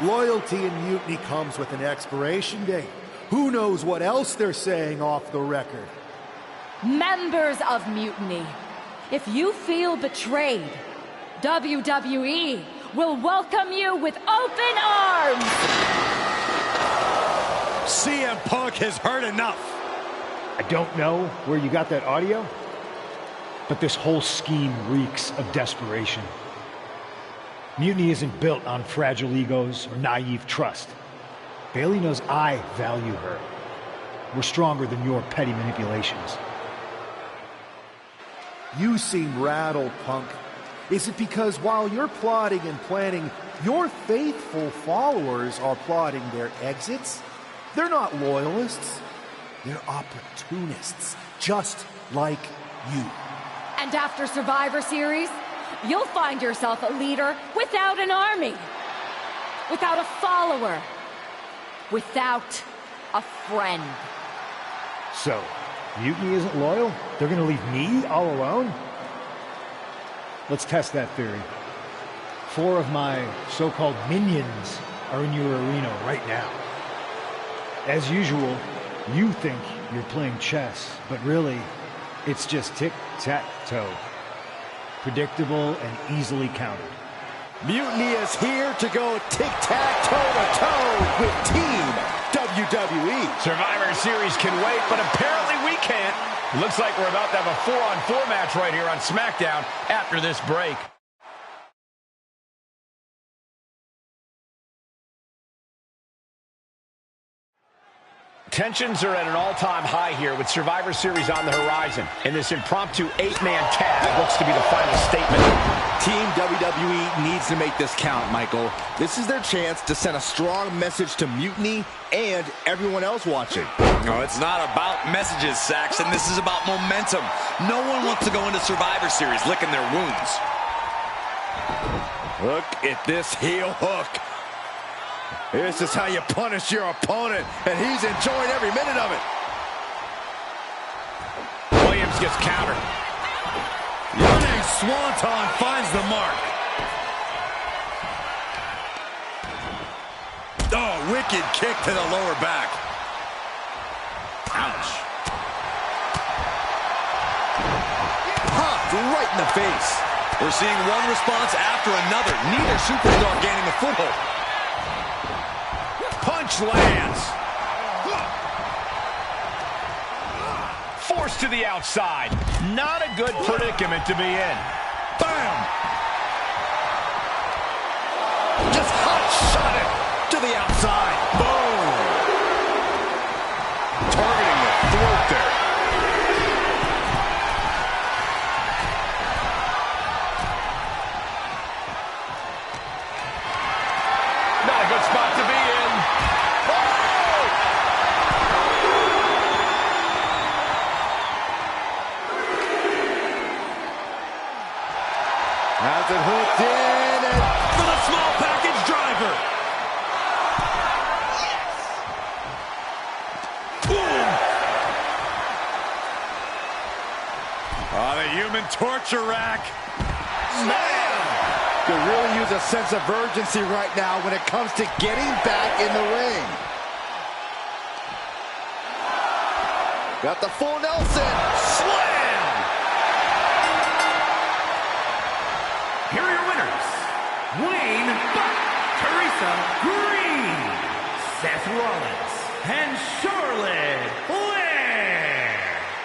Loyalty in Mutiny comes with an expiration date. Who knows what else they're saying off the record? Members of Mutiny, if you feel betrayed, WWE will welcome you with open arms! CM Punk has heard enough. I don't know where you got that audio, but this whole scheme reeks of desperation. Mutiny isn't built on fragile egos or naive trust. Bayley knows I value her. We're stronger than your petty manipulations. You seem rattled, Punk. Is it because while you're plotting and planning, your faithful followers are plotting their exits? They're not loyalists. They're opportunists, just like you. And after Survivor Series, you'll find yourself a leader without an army, without a follower, without a friend. So, Mutiny isn't loyal? They're gonna leave me all alone? Let's test that theory. 4 of my so-called minions are in your arena right now. As usual, you think you're playing chess, but really, it's just tic-tac-toe. Predictable and easily countered. Mutiny is here to go tic-tac-toe-to-toe with Team WWE. Survivor Series can wait, but apparently we can't. Looks like we're about to have a 4-on-4 match right here on SmackDown after this break. Tensions are at an all-time high here with Survivor Series on the horizon. And this impromptu 8-man tag looks to be the final statement. Team WWE needs to make this count, Michael. This is their chance to send a strong message to Mutiny and everyone else watching. No, it's not about messages, Saxon. This is about momentum. No one wants to go into Survivor Series licking their wounds. Look at this heel hook. This is how you punish your opponent, and he's enjoying every minute of it. Williams gets countered. Running Swanton finds the mark. Oh, wicked kick to the lower back. Ouch. Popped right in the face. We're seeing one response after another. Neither superstar gaining a foothold. punch lands. Forced to the outside. Not a good predicament to be in. Bam! Just hot shot it to the outside. Boom! Targeting the throat there. Not a good spot to be in. Has it hooked in and For the small package driver. Boom! Oh, the human torture rack. man! Could really use a sense of urgency right now when it comes to getting back in the ring. Got the full Nelson. Slam! Here are your winners, Wayne Buck, Teresa Green, Seth Rollins, and Charlotte Flair.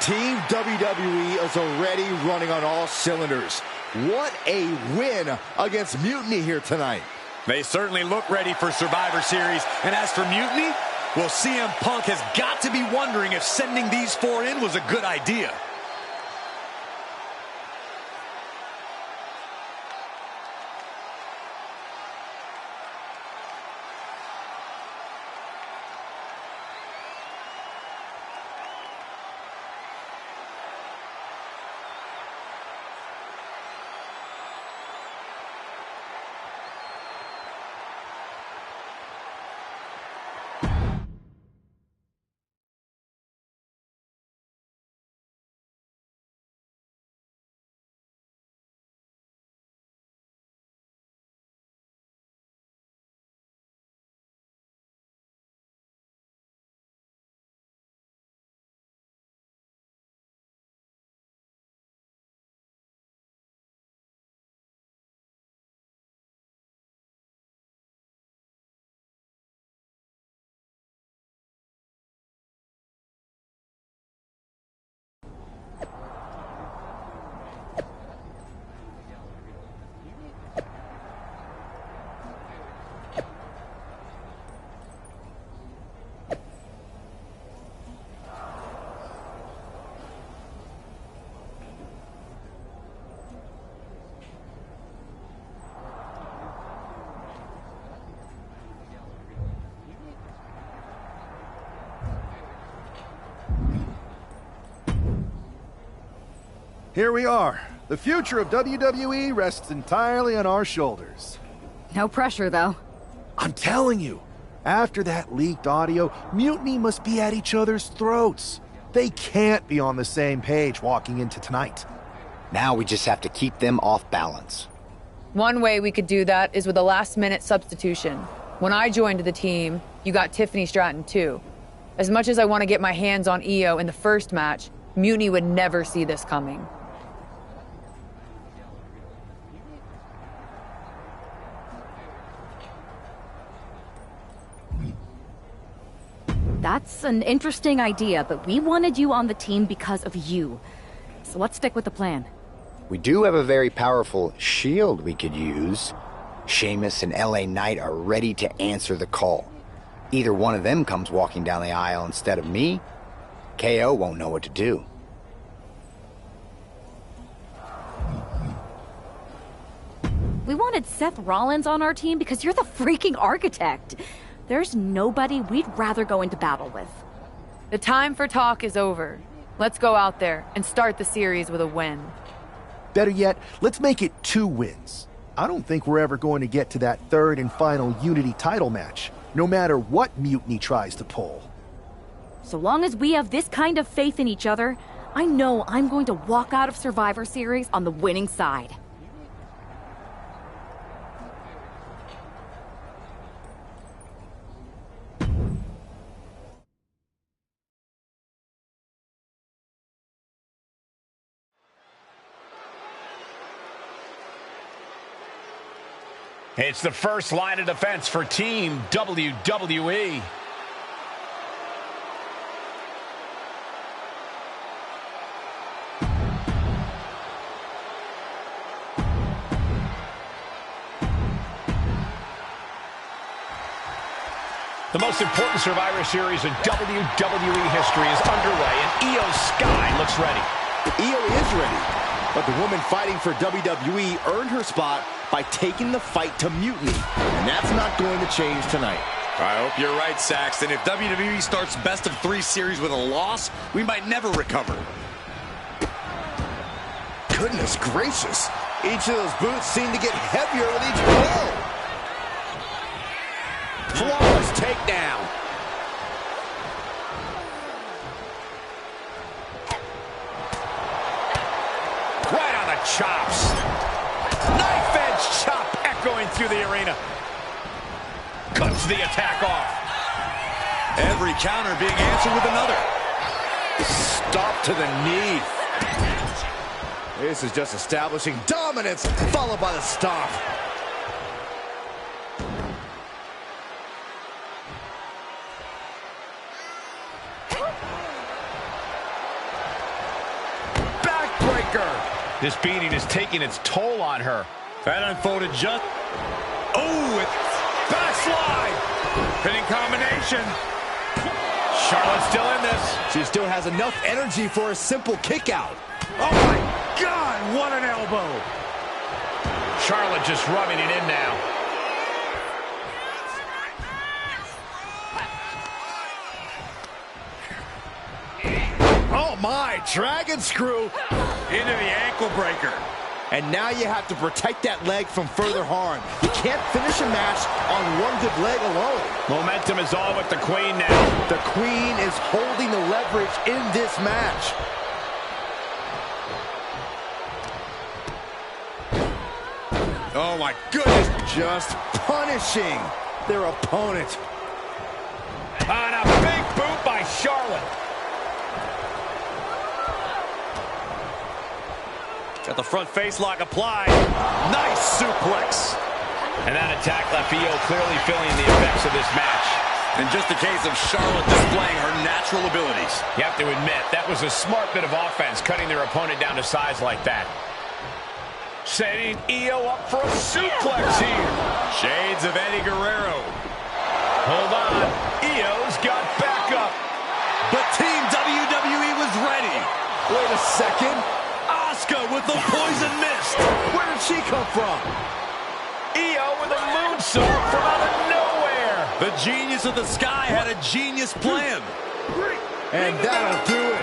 Team WWE is already running on all cylinders. What a win against Mutiny here tonight. They certainly look ready for Survivor Series. And as for Mutiny, well, CM Punk has got to be wondering if sending these four in was a good idea. Here we are. The future of WWE rests entirely on our shoulders. No pressure, though. I'm telling you, after that leaked audio, Mutiny must be at each other's throats. They can't be on the same page walking into tonight. Now we just have to keep them off balance. One way we could do that is with a last-minute substitution. When I joined the team, you got Tiffany Stratton too. As much as I want to get my hands on Io in the first match, Mutiny would never see this coming. That's an interesting idea, but we wanted you on the team because of you. So let's stick with the plan. We do have a very powerful shield we could use. Sheamus and LA Knight are ready to answer the call. Either one of them comes walking down the aisle instead of me, KO won't know what to do. We wanted Seth Rollins on our team because you're the freaking architect. There's nobody we'd rather go into battle with. The time for talk is over. Let's go out there and start the series with a win. Better yet, let's make it 2 wins. I don't think we're ever going to get to that third and final Unity title match, no matter what Mutiny tries to pull. So long as we have this kind of faith in each other, I know I'm going to walk out of Survivor Series on the winning side. It's the first line of defense for Team WWE. The most important Survivor Series in WWE history is underway, and Io Sky looks ready. Io is ready, but the woman fighting for WWE earned her spot by taking the fight to Mutiny, and that's not going to change tonight. I hope you're right, Saxton. If WWE starts best-of-3 series with a loss, we might never recover. Goodness gracious. Each of those boots seem to get heavier with each blow. Flawless takedown. Right on the chops. Knife edge chop echoing through the arena. Cuts the attack off. Every counter being answered with another. Stop to the knee. This is just establishing dominance, followed by the stomp. This beating is taking its toll on her. That unfolded just... Oh, it's backslide. Pinning combination. Charlotte's still in this. She still has enough energy for a simple kick out. Oh, my God, what an elbow. Charlotte just rubbing it in now. Oh, my, dragon screw. Into the ankle breaker. And now you have to protect that leg from further harm. You can't finish a match on one good leg alone. Momentum is all with the Queen now. The Queen is holding the leverage in this match. Oh, my goodness. Just punishing their opponent. On a big boot by Charlotte. Got the front face lock applied. Nice suplex. And that attack left Io clearly feeling the effects of this match. And just a case of Charlotte displaying her natural abilities. You have to admit, that was a smart bit of offense, cutting their opponent down to size like that. Setting Io up for a suplex here. Shades of Eddie Guerrero. Hold on. Io's got backup. But Team WWE was ready. Wait a second. Asuka with the poison mist. Where did she come from? Io with a moonsault from out of nowhere. The genius of the sky had a genius plan. And that'll do it.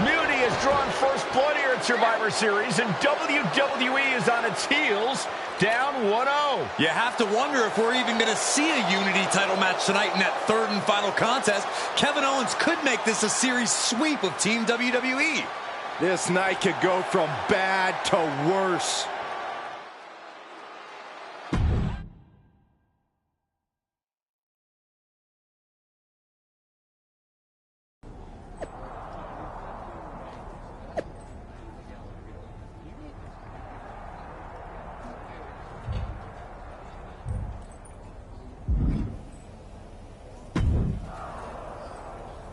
Mutiny has drawn first blood here at Survivor Series, and WWE is on its heels, down 1-0. You have to wonder if we're even going to see a Unity title match tonight in that third and final contest. Kevin Owens could make this a series sweep of Team WWE. This night could go from bad to worse.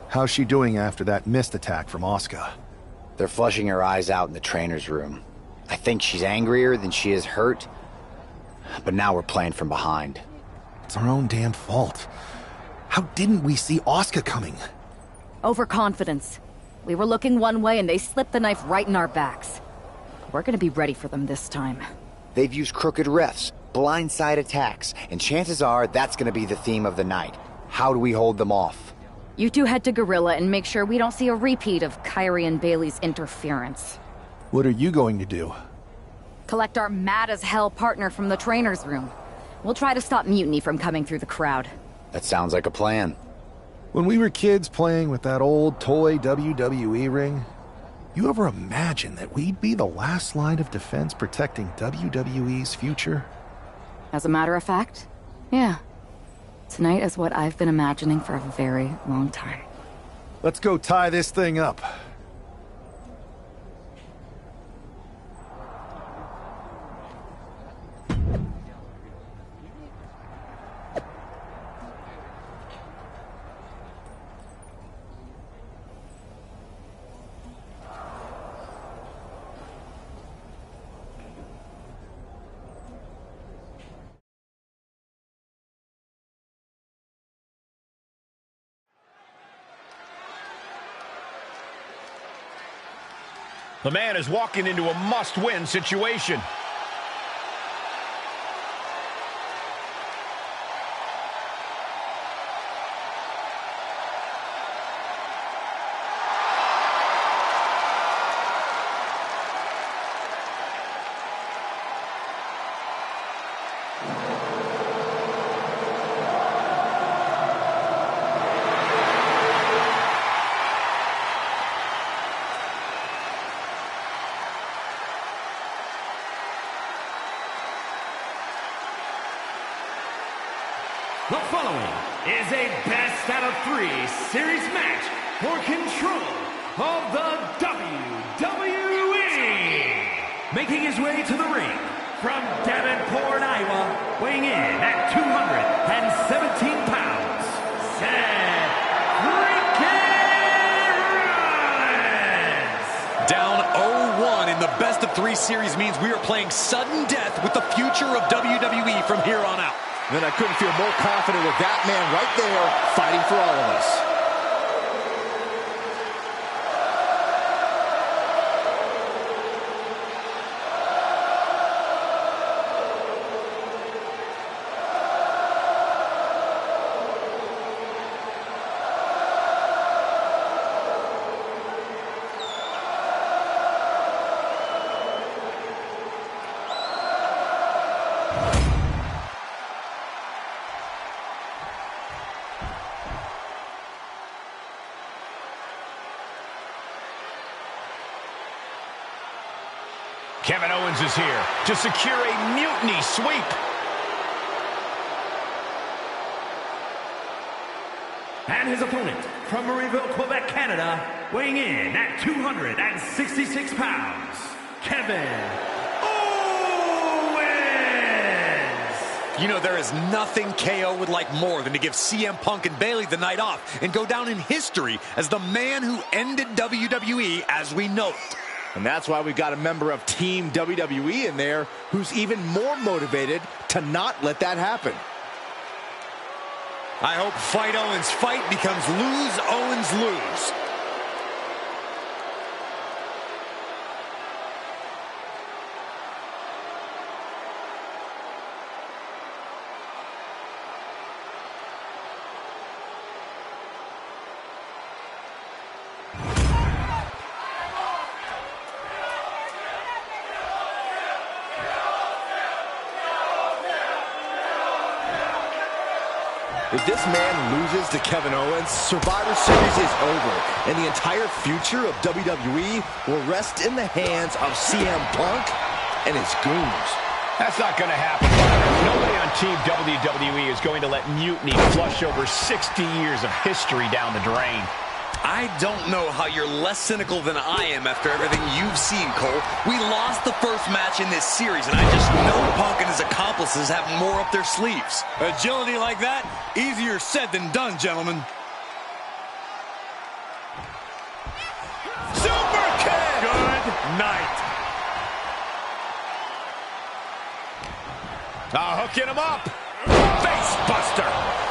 How's she doing after that missed attack from Asuka? They're flushing her eyes out in the trainer's room. I think she's angrier than she is hurt, but now we're playing from behind. It's our own damn fault. How didn't we see Asuka coming? Overconfidence. We were looking one way and they slipped the knife right in our backs. We're gonna be ready for them this time. They've used crooked refs, blindside attacks, and chances are that's gonna be the theme of the night. How do we hold them off? You two head to Gorilla and make sure we don't see a repeat of Kyrie and Bailey's interference. What are you going to do? Collect our mad-as-hell partner from the trainer's room. We'll try to stop Mutiny from coming through the crowd. That sounds like a plan. When we were kids playing with that old toy WWE ring, you ever imagine that we'd be the last line of defense protecting WWE's future? As a matter of fact, yeah. Tonight is what I've been imagining for a very long time. Let's go tie this thing up. The man is walking into a must-win situation. The following is a best out of 3 series match for control of the WWE. Making his way to the ring from Davenport, Iowa, weighing in at 217 pounds, Seth freaking Rollins. Down 0-1 in the best of 3 series means we are playing sudden death with the future of WWE from here on out. Then I couldn't feel more confident with that man right there fighting for all of us. Kevin Owens is here to secure a mutiny sweep. And his opponent from Marieville, Quebec, Canada, weighing in at 266 pounds, Kevin Owens. You know, there is nothing KO would like more than to give CM Punk and Bayley the night off and go down in history as the man who ended WWE as we know it. And that's why we've got a member of Team WWE in there who's even more motivated to not let that happen. I hope Fight Owens Fight becomes Lose Owens Lose. If this man loses to Kevin Owens, Survivor Series is over, and the entire future of WWE will rest in the hands of CM Punk and his goons. That's not going to happen. Nobody on Team WWE is going to let mutiny flush over 60 years of history down the drain. I don't know how you're less cynical than I am after everything you've seen, Cole. We lost the first match in this series, and I just know Punk and his accomplices have more up their sleeves. Agility like that, easier said than done, gentlemen. Super kick! Good night. Hooking him up. Face buster.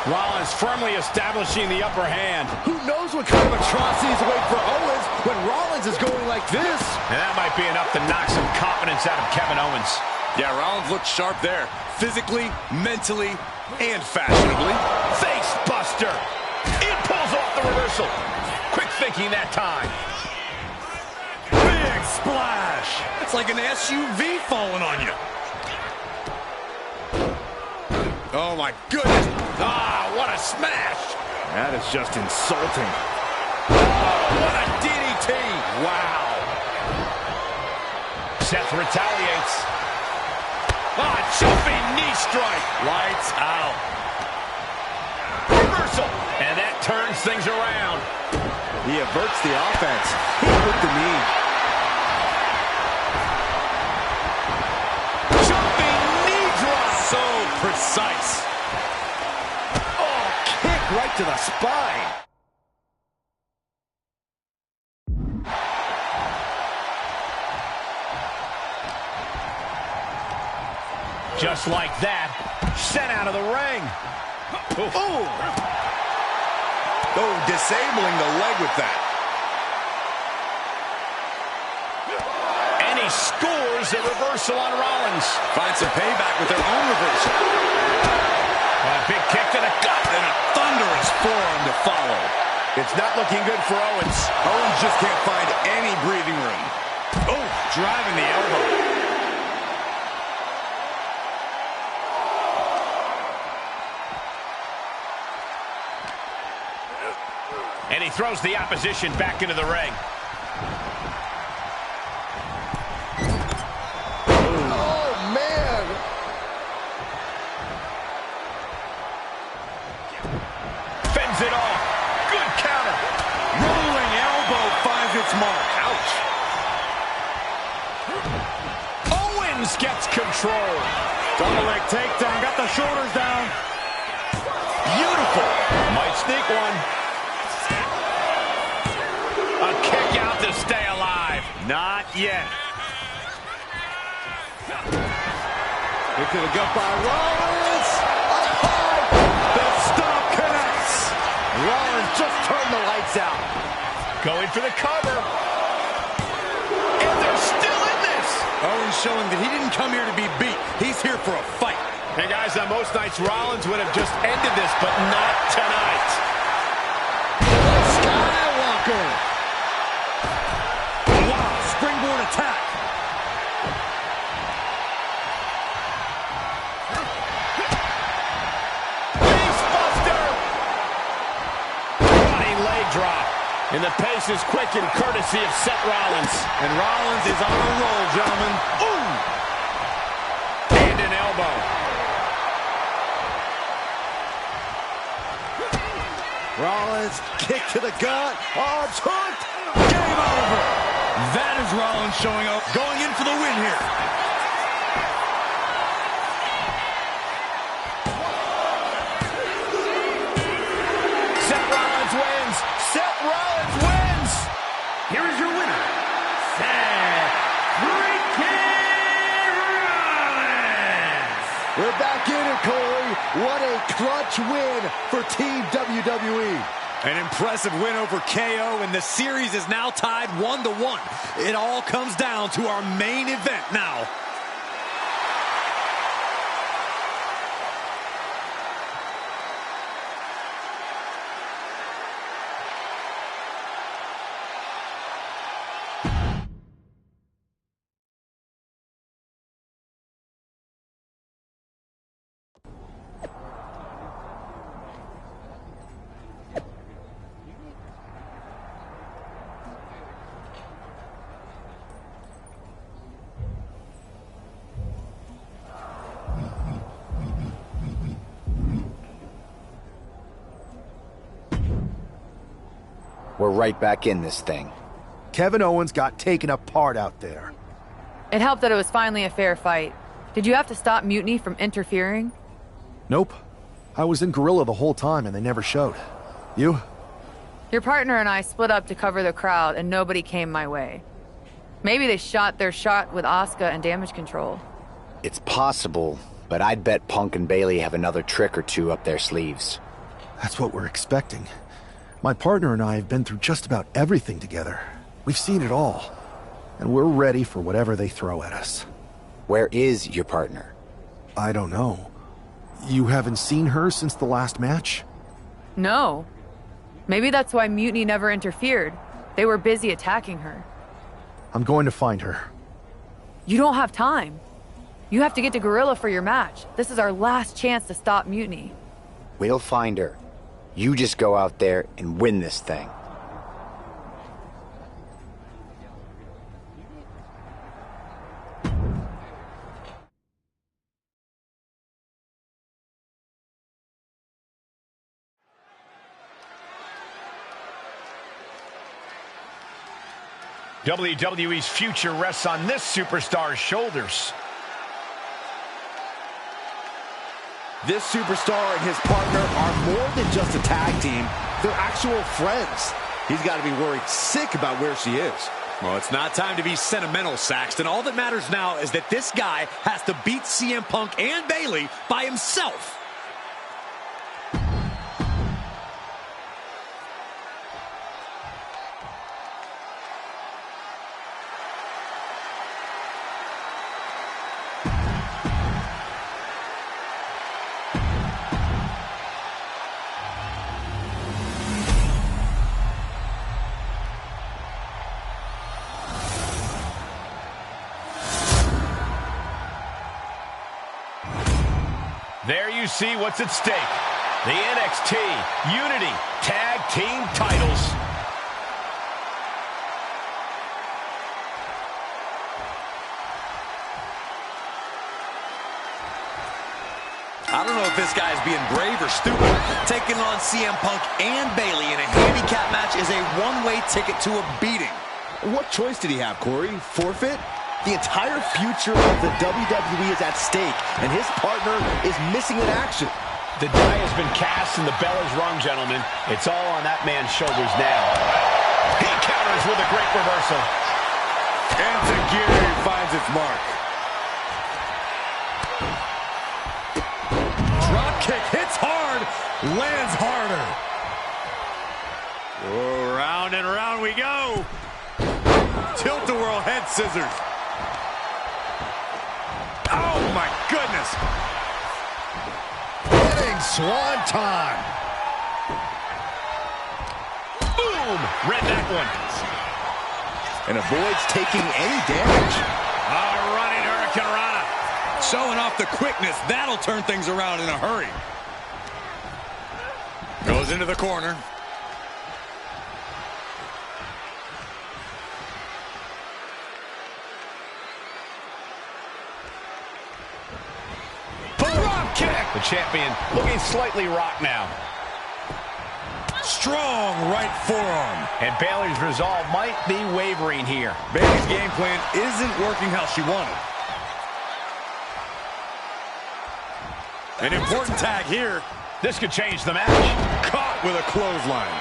Rollins firmly establishing the upper hand. Who knows what kind of atrocities await for Owens when Rollins is going like this? And that might be enough to knock some confidence out of Kevin Owens. Yeah, Rollins looked sharp there. Physically, mentally, and fashionably. Face buster. It pulls off the reversal. Quick thinking that time. Big splash. It's like an SUV falling on you. Oh, my goodness. Ah, what a smash. That is just insulting. Oh, what a DDT. Wow. Seth retaliates. Ah, jumping knee strike. Lights out. Reversal. And that turns things around. He averts the offense. Hit with the knee. Jumping knee drop. So precise. Oh, kick right to the spine. Just like that, sent out of the ring. Oh, disabling the leg with that. Mutiny scores a reversal on Rollins. Find some payback with their own reversal. A big kick to the gut. And a thunderous forearm to follow. It's not looking good for Owens. Owens just can't find any breathing room. Oh, driving the elbow. And he throws the opposition back into the ring. Oh, man. Fends it off. Good counter. Rolling elbow finds its mark. Ouch. Owens gets control. Double leg takedown. Got the shoulders down. Beautiful. Might sneak one. A kick out to stay alive. Not yet. Kick to the gut by Rollins. The stomp connects. Rollins just turned the lights out. Going for the cover. And they're still in this. Owens showing that he didn't come here to be beat. He's here for a fight. Hey, guys, on most nights, Rollins would have just ended this, but not tonight. Skywalker. Springboard attack. Facebuster. Running leg drop. And the pace is quick and courtesy of Seth Rollins. And Rollins is on a roll, gentlemen. Ooh! And an elbow. Rollins, kick to the gut. Arms hooked. Game over. That is Rollins showing up, going in for the win here. Seth Rollins wins. Seth Rollins wins. Here is your winner, Seth freaking Rollins. We're back in it, Corey. What a clutch win for Team WWE. An impressive win over KO, and the series is now tied 1-1. It all comes down to our main event now. We're right back in this thing. Kevin Owens got taken apart out there. It helped that it was finally a fair fight. Did you have to stop Mutiny from interfering? Nope. I was in Gorilla the whole time and they never showed. You? Your partner and I split up to cover the crowd and nobody came my way. Maybe they shot their shot with Asuka and damage control. It's possible, but I'd bet Punk and Bayley have another trick or two up their sleeves. That's what we're expecting. My partner and I have been through just about everything together. We've seen it all. And we're ready for whatever they throw at us. Where is your partner? I don't know. You haven't seen her since the last match? No. Maybe that's why Mutiny never interfered. They were busy attacking her. I'm going to find her. You don't have time. You have to get to Gorilla for your match. This is our last chance to stop Mutiny. We'll find her. You just go out there and win this thing. WWE's future rests on this superstar's shoulders. This superstar and his partner are more than just a tag team. They're actual friends. He's got to be worried sick about where she is. Well, it's not time to be sentimental, Saxton. All that matters now is that this guy has to beat CM Punk and Bayley by himself. There you see what's at stake. The NXT Unity Tag Team titles. I don't know if this guy's being brave or stupid. Taking on CM Punk and Bayley in a handicap match is a one-way ticket to a beating. What choice did he have, Corey? Forfeit? The entire future of the WWE is at stake, and his partner is missing in action. The die has been cast and the bell is rung, gentlemen. It's all on that man's shoulders now. He counters with a great reversal. And Tajiri finds its mark. Drop kick hits hard, lands harder. Oh, round and round we go. Tilt-a-whirl head scissors. Oh, my goodness. Hitting swanton. Boom! Read that one. And avoids taking any damage. Running Hurricane Rana. Showing off the quickness. That'll turn things around in a hurry. Goes into the corner. The champion looking slightly rocked now. Strong right forearm. And Bayley's resolve might be wavering here. Bayley's game plan isn't working how she wanted. An important tag here. This could change the match. Caught with a clothesline.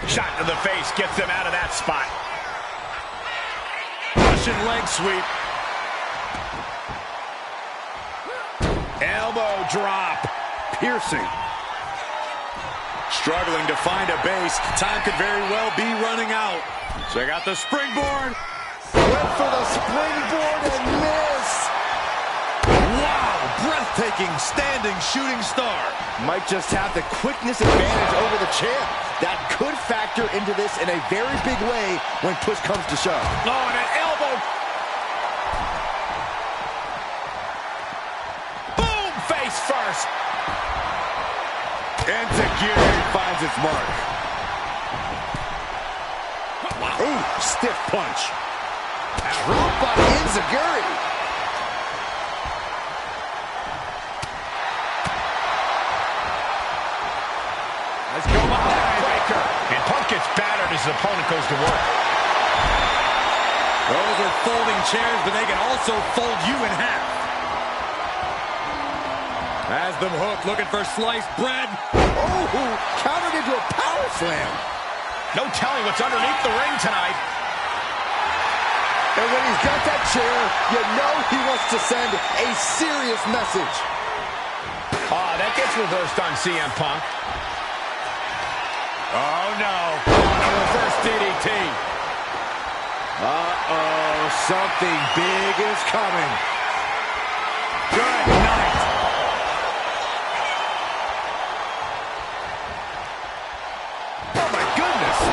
Shot to the face gets him out of that spot. Russian leg sweep. Elbow drop. Piercing. Struggling to find a base. Time could very well be running out. Check out the springboard. Went for the springboard and miss. Wow, breathtaking standing shooting star. Might just have the quickness advantage over the champ. That could factor into this in a very big way when push comes to shove. Oh, and an elbow. Face first. And Tajiri finds its mark. Ooh, stiff punch. Drop by Enziguri. Let's go behind. Breaker. And Punk gets battered as his opponent goes to work. Those are folding chairs, but they can also fold you in half. Has them hooked, looking for sliced bread. Oh, countered into a power slam. No telling what's underneath the ring tonight. And when he's got that chair, you know he wants to send a serious message. That gets reversed on CM Punk. Oh, no. A reverse DDT. Uh-oh, something big is coming. Good night.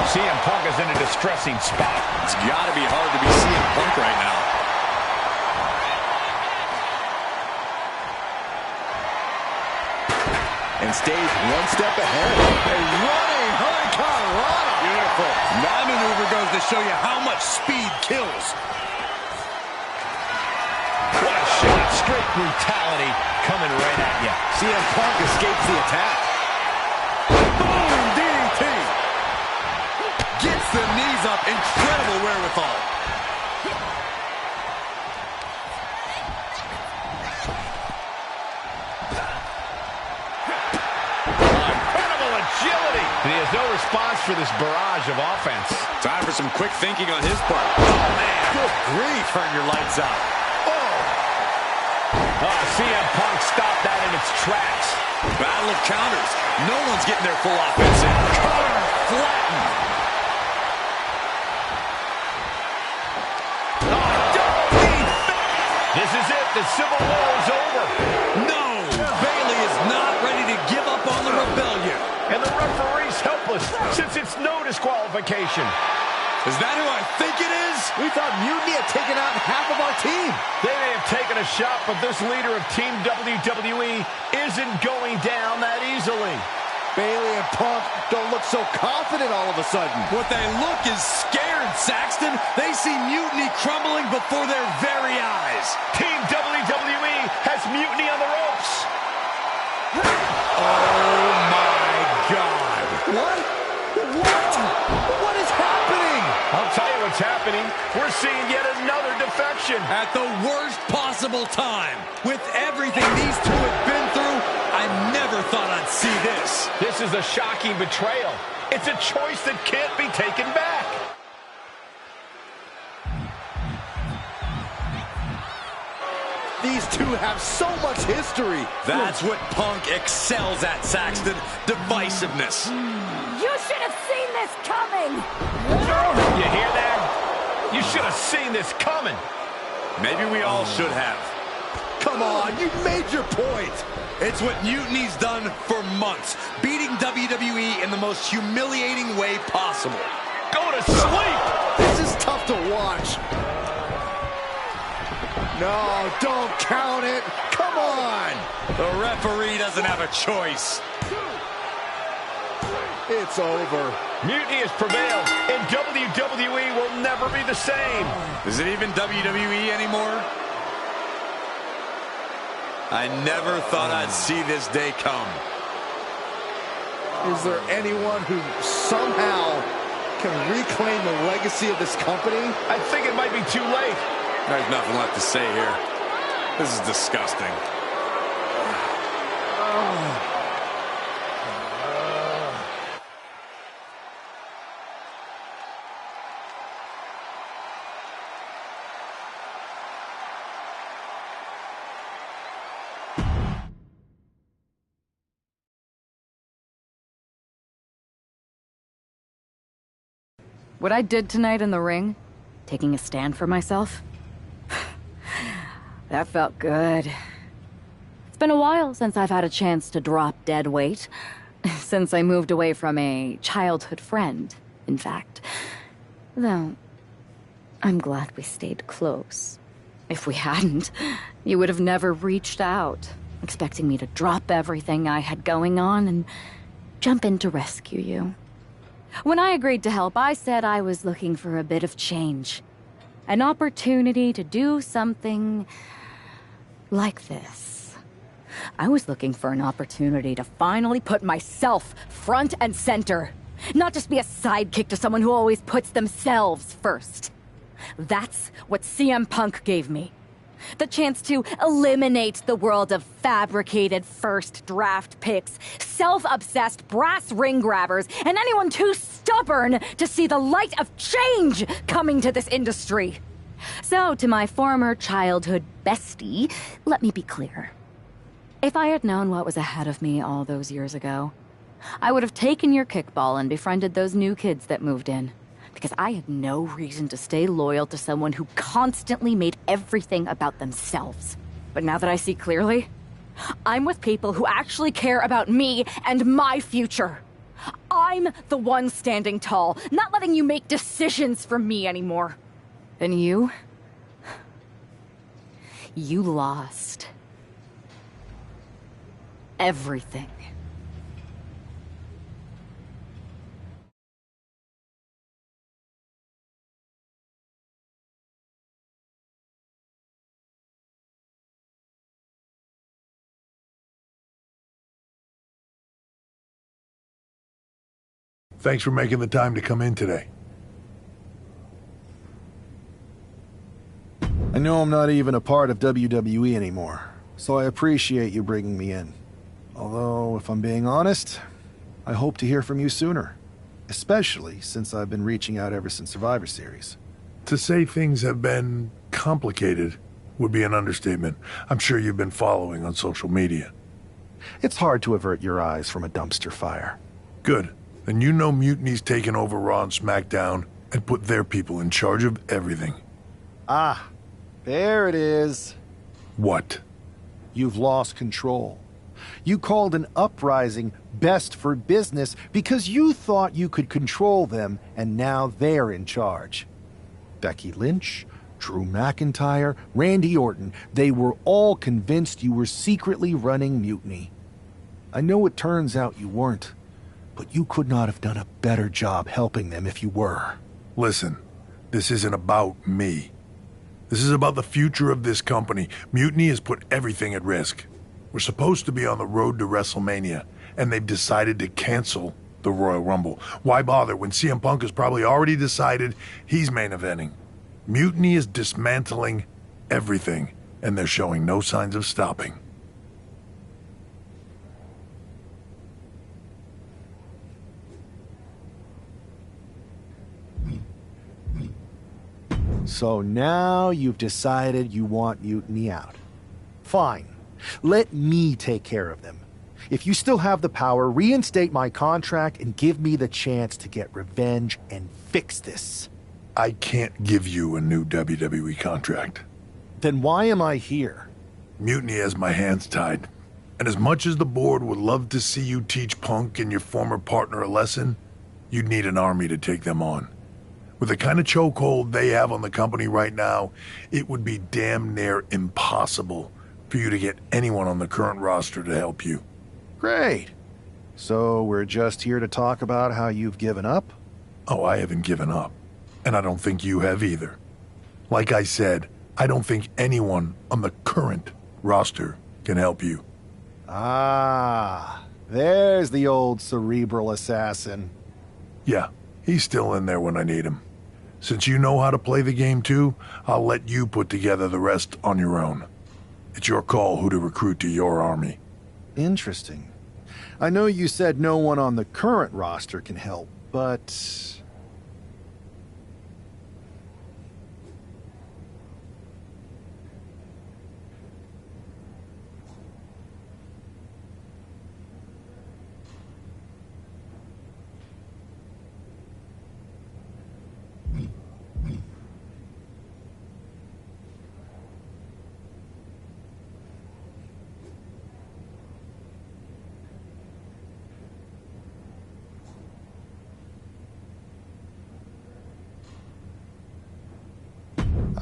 CM Punk is in a distressing spot. It's got to be hard to be CM Punk right now. And stays one step ahead. A running Hurricane Rana. Beautiful. That maneuver goes to show you how much speed kills. What a shot. Straight brutality coming right at you. CM Punk escapes the attack. Boom! DDT. Gets the knees up. Incredible wherewithal. Incredible agility. And he has no response for this barrage of offense. Time for some quick thinking on his part. Oh, man. Good grief. Turn your lights out. CM Punk stopped that in its tracks. Battle of counters. No one's getting their full offense in. Counter flattened. This is it. The Civil War is over. No! Bayley is not ready to give up on the rebellion. And the referee's helpless since it's no disqualification. Is that who I think it is? We thought Mutiny had taken out half of our team. They may have taken a shot, but this leader of Team WWE isn't going down that easily. Bayley and Punk don't look so confident all of a sudden. What they look is scared, Saxton. They see Mutiny crumbling before their very eyes. Team WWE has Mutiny on the ropes. Oh, my God. What? What is happening? I'll tell you what's happening. We're seeing yet another defection. At the worst possible time. With everything these two have been through, I never thought I'd see this. This is a shocking betrayal. It's a choice that can't be taken back. These two have so much history. That's what Punk excels at, Saxton. Divisiveness. You should have seen this coming! You hear that? You should have seen this coming. Maybe we all should have. Come on, you made your point. It's what Mutiny's done for months, beating WWE in the most humiliating way possible. Go to sleep! This is tough to watch. No, don't count it. Come on. The referee doesn't have a choice. It's over. Mutiny has prevailed, and WWE will never be the same. Is it even WWE anymore? I never thought I'd see this day come. Is there anyone who somehow can reclaim the legacy of this company? I think it might be too late. There's nothing left to say here. This is disgusting. What I did tonight in the ring, taking a stand for myself, that felt good. It's been a while since I've had a chance to drop dead weight. Since I moved away from a childhood friend, in fact. Though, I'm glad we stayed close. If we hadn't, you would have never reached out, expecting me to drop everything I had going on and jump in to rescue you. When I agreed to help, I said I was looking for a bit of change. An opportunity to do something like this. I was looking for an opportunity to finally put myself front and center. Not just be a sidekick to someone who always puts themselves first. That's what CM Punk gave me. The chance to eliminate the world of fabricated first draft picks, self-obsessed brass ring grabbers, and anyone too stubborn to see the light of change coming to this industry. So, to my former childhood bestie, let me be clear. If I had known what was ahead of me all those years ago, I would have taken your kickball and befriended those new kids that moved in. Because I had no reason to stay loyal to someone who constantly made everything about themselves. But now that I see clearly, I'm with people who actually care about me and my future. I'm the one standing tall, not letting you make decisions for me anymore. And you lost everything. Thanks for making the time to come in today. I know I'm not even a part of WWE anymore, so I appreciate you bringing me in. Although, if I'm being honest, I hope to hear from you sooner. Especially since I've been reaching out ever since Survivor Series. To say things have been complicated would be an understatement. I'm sure you've been following on social media. It's hard to avert your eyes from a dumpster fire. Good. Then you know Mutiny's taken over Raw and SmackDown and put their people in charge of everything. Ah, there it is. What? You've lost control. You called an uprising best for business because you thought you could control them, and now they're in charge. Becky Lynch, Drew McIntyre, Randy Orton, they were all convinced you were secretly running Mutiny. I know it turns out you weren't, but you could not have done a better job helping them if you were. Listen, this isn't about me. This is about the future of this company. Mutiny has put everything at risk. We're supposed to be on the road to WrestleMania, and they've decided to cancel the Royal Rumble. Why bother when CM Punk has probably already decided he's main eventing? Mutiny is dismantling everything, and they're showing no signs of stopping. So now you've decided you want Mutiny out. Fine. Let me take care of them. If you still have the power, reinstate my contract and give me the chance to get revenge and fix this. I can't give you a new WWE contract. Then why am I here? Mutiny has my hands tied. And as much as the board would love to see you teach Punk and your former partner a lesson, you'd need an army to take them on. With the kind of chokehold they have on the company right now, it would be damn near impossible for you to get anyone on the current roster to help you. Great. So we're just here to talk about how you've given up? Oh, I haven't given up. And I don't think you have either. Like I said, I don't think anyone on the current roster can help you. Ah, there's the old cerebral assassin. Yeah, he's still in there when I need him. Since you know how to play the game too, I'll let you put together the rest on your own. It's your call who to recruit to your army. Interesting. I know you said no one on the current roster can help, but...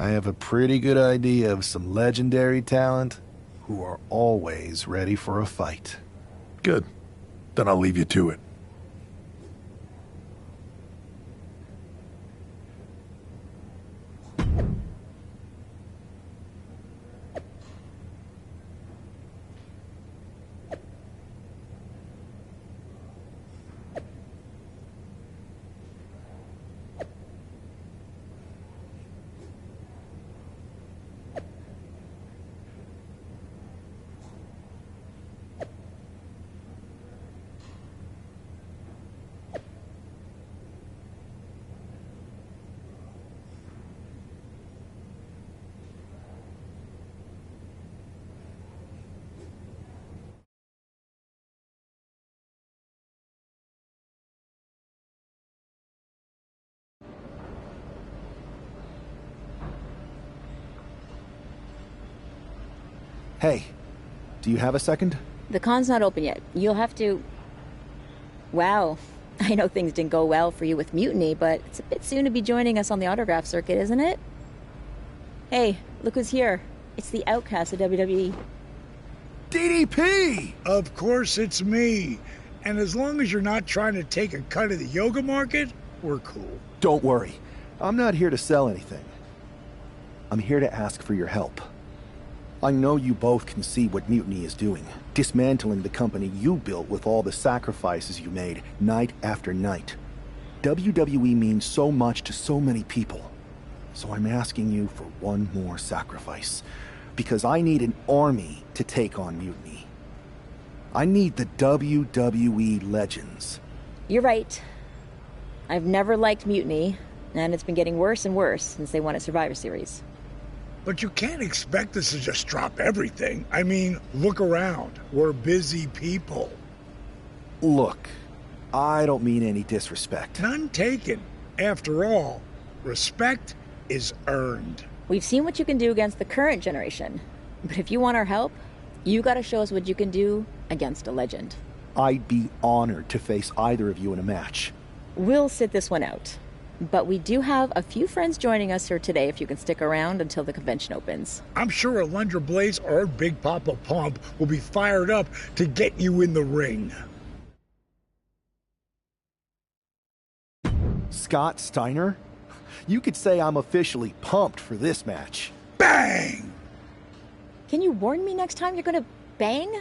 I have a pretty good idea of some legendary talent who are always ready for a fight. Good. Then I'll leave you to it. Hey, do you have a second? The con's not open yet. You'll have to... Wow. I know things didn't go well for you with Mutiny, but it's a bit soon to be joining us on the autograph circuit, isn't it? Hey, look who's here. It's the outcast of WWE. DDP! Of course it's me. And as long as you're not trying to take a cut of the yoga market, we're cool. Don't worry. I'm not here to sell anything. I'm here to ask for your help. I know you both can see what Mutiny is doing, dismantling the company you built with all the sacrifices you made, night after night. WWE means so much to so many people. So I'm asking you for one more sacrifice, because I need an army to take on Mutiny. I need the WWE legends. You're right. I've never liked Mutiny, and it's been getting worse and worse since they won a Survivor Series. But you can't expect us to just drop everything. I mean, look around. We're busy people. Look, I don't mean any disrespect. None taken. After all, respect is earned. We've seen what you can do against the current generation. But if you want our help, you gotta show us what you can do against a legend. I'd be honored to face either of you in a match. We'll sit this one out. But we do have a few friends joining us here today if you can stick around until the convention opens. I'm sure Alundra Blaze or Big Papa Pump will be fired up to get you in the ring. Scott Steiner? You could say I'm officially pumped for this match. Bang! Can you warn me next time you're gonna bang?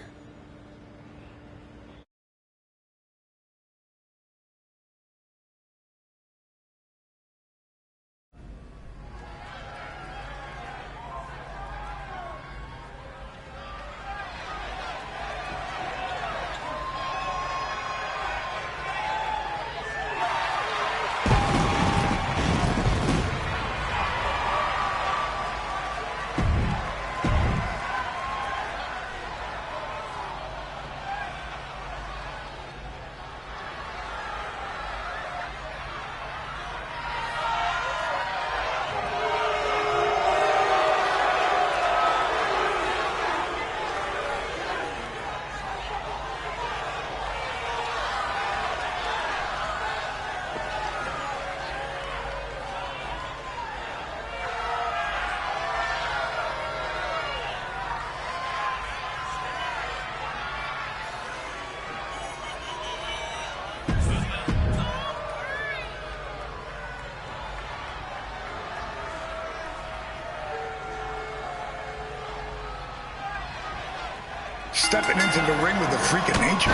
Stepping into the ring with a freak of nature,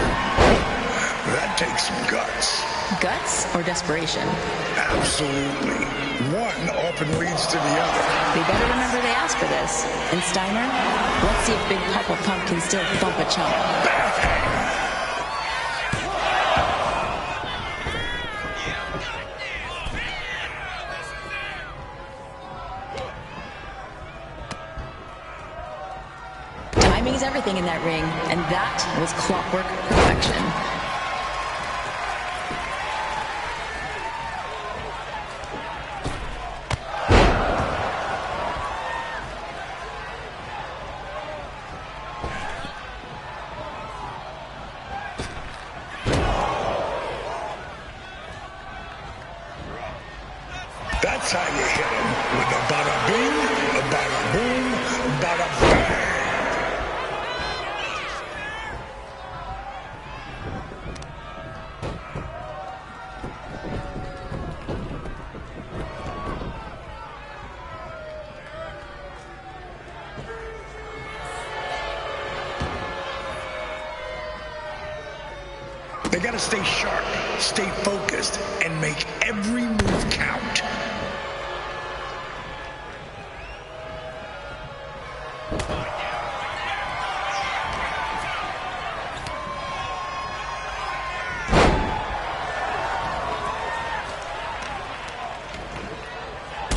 that takes some guts. Guts or desperation? Absolutely. One often leads to the other. We better remember they asked for this. And Steiner, let's see if Big Papa Pump can still thump a chump. Timing is everything in that ring, and that was clockwork perfection. That's how you hit him, with a bada bing, a bada boom, bada bang. They gotta stay sharp, stay focused, and make every move count.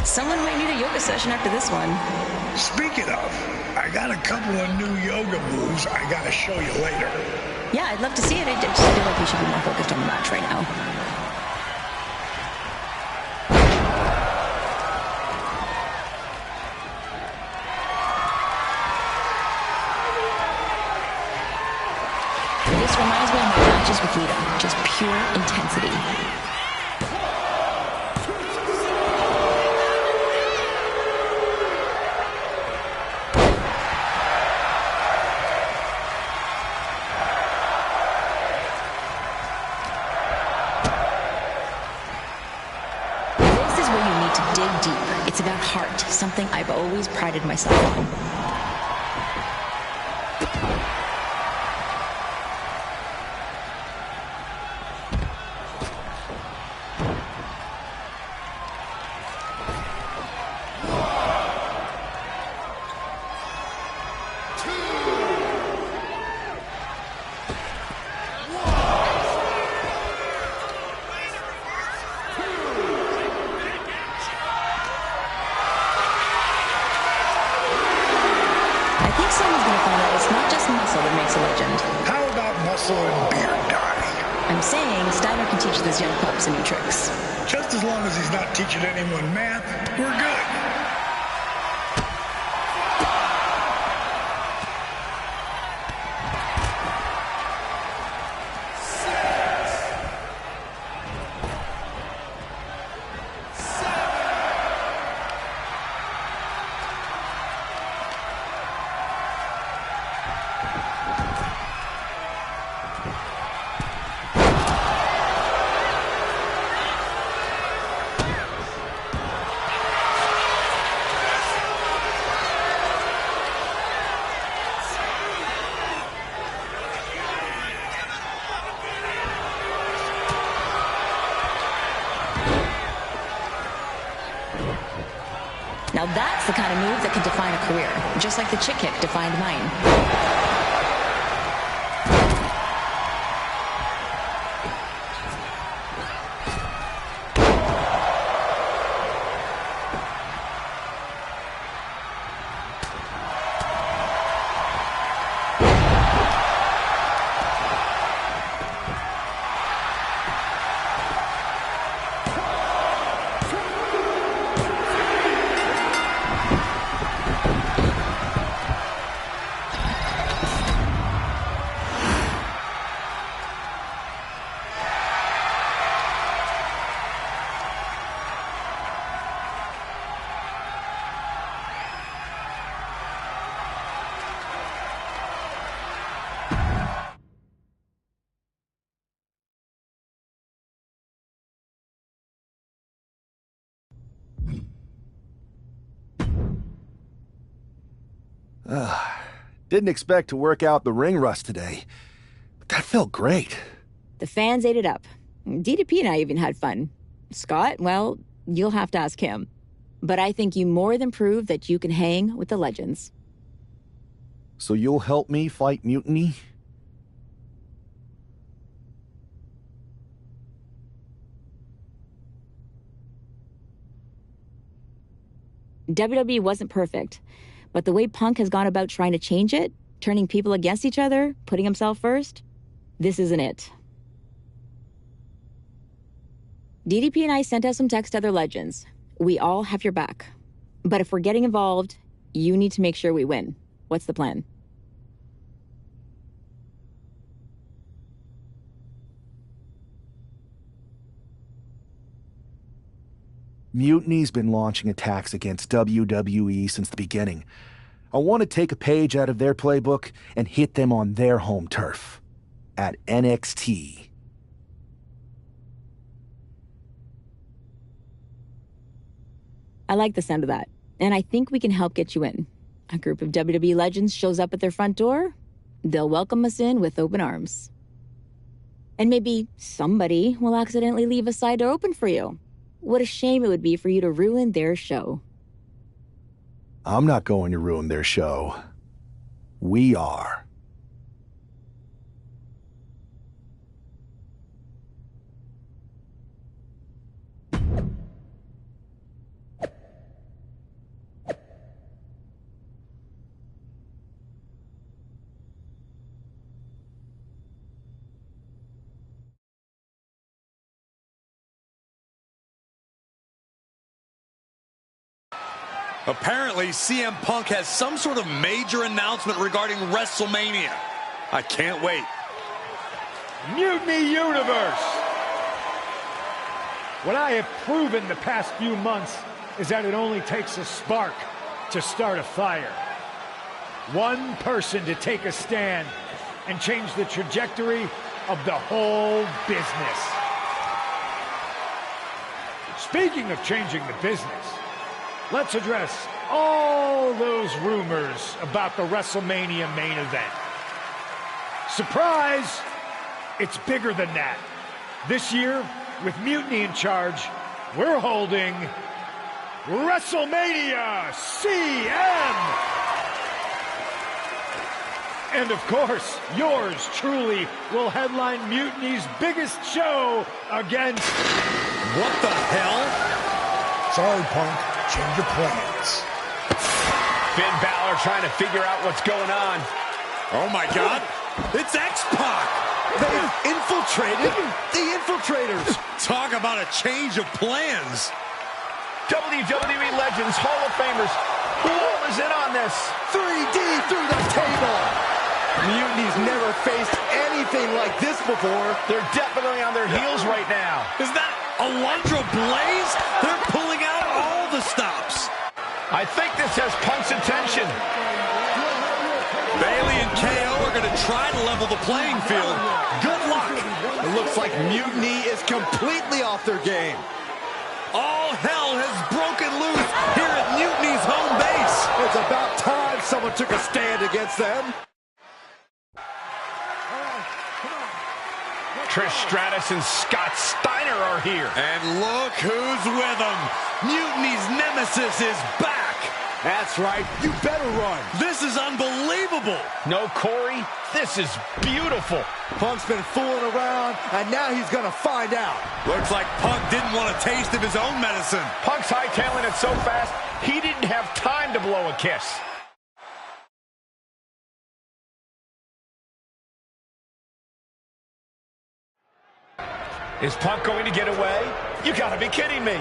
Someone might need a yoga session after this one. Speaking of, I got a couple of new yoga moves I gotta show you later. Yeah, I'd love to see it. I just feel like we should be more focused on the match right now. This reminds me of my matches with Lita. Just pure intensity. Dig deep. It's about heart, something I've always prided myself on. How about muscle and beard dye? I'm saying Steiner can teach those young pups some new tricks. Just as long as he's not teaching anyone math, we're good. kind of move that could define a career, just like the chick kick defined mine. Didn't expect to work out the ring rust today, but that felt great. The fans ate it up. DDP and I even had fun. Scott, well, you'll have to ask him. But I think you more than proved that you can hang with the legends. So you'll help me fight Mutiny? WWE wasn't perfect, but the way Punk has gone about trying to change it, turning people against each other, putting himself first, this isn't it. DDP and I sent out some text to other legends. We all have your back. But if we're getting involved, you need to make sure we win. What's the plan? Mutiny's been launching attacks against WWE since the beginning. I want to take a page out of their playbook and hit them on their home turf. At NXT. I like the sound of that, and I think we can help get you in. A group of WWE legends shows up at their front door, they'll welcome us in with open arms. And maybe somebody will accidentally leave a side door open for you. What a shame it would be for you to ruin their show. I'm not going to ruin their show. We are. Apparently, CM Punk has some sort of major announcement regarding WrestleMania. I can't wait. Mutiny Universe! What I have proven the past few months is that it only takes a spark to start a fire. One person to take a stand and change the trajectory of the whole business. Speaking of changing the business, let's address all those rumors about the WrestleMania main event. Surprise! It's bigger than that. This year, with Mutiny in charge, we're holding WrestleMania CM! And of course, yours truly will headline Mutiny's biggest show against... What the hell? Sorry, Punk. Change your plans. Finn Balor trying to figure out what's going on. Oh my God, it's X-Pac! They've infiltrated the Infiltrators. Talk about a change of plans. WWE Legends, Hall of Famers, who all is in on this? 3D through the table. Mutiny's never faced anything like this before. They're definitely on their heels right now. Is that Alundra Blaze? They're pulling out all the stops. I think this has Punk's attention. Bayley and KO are going to try to level the playing field. Good luck. It looks like Mutiny is completely off their game. All hell has broken loose here at Mutiny's home base. It's about time someone took a stand against them. Trish Stratus and Scott Steiner are here. And look who's with them. Mutiny's nemesis is back. That's right. You better run. This is unbelievable. No, Corey, this is beautiful. Punk's been fooling around, and now he's going to find out. Looks like Punk didn't want a taste of his own medicine. Punk's hightailing it so fast, he didn't have time to blow a kiss. Is Punk going to get away? You gotta be kidding me.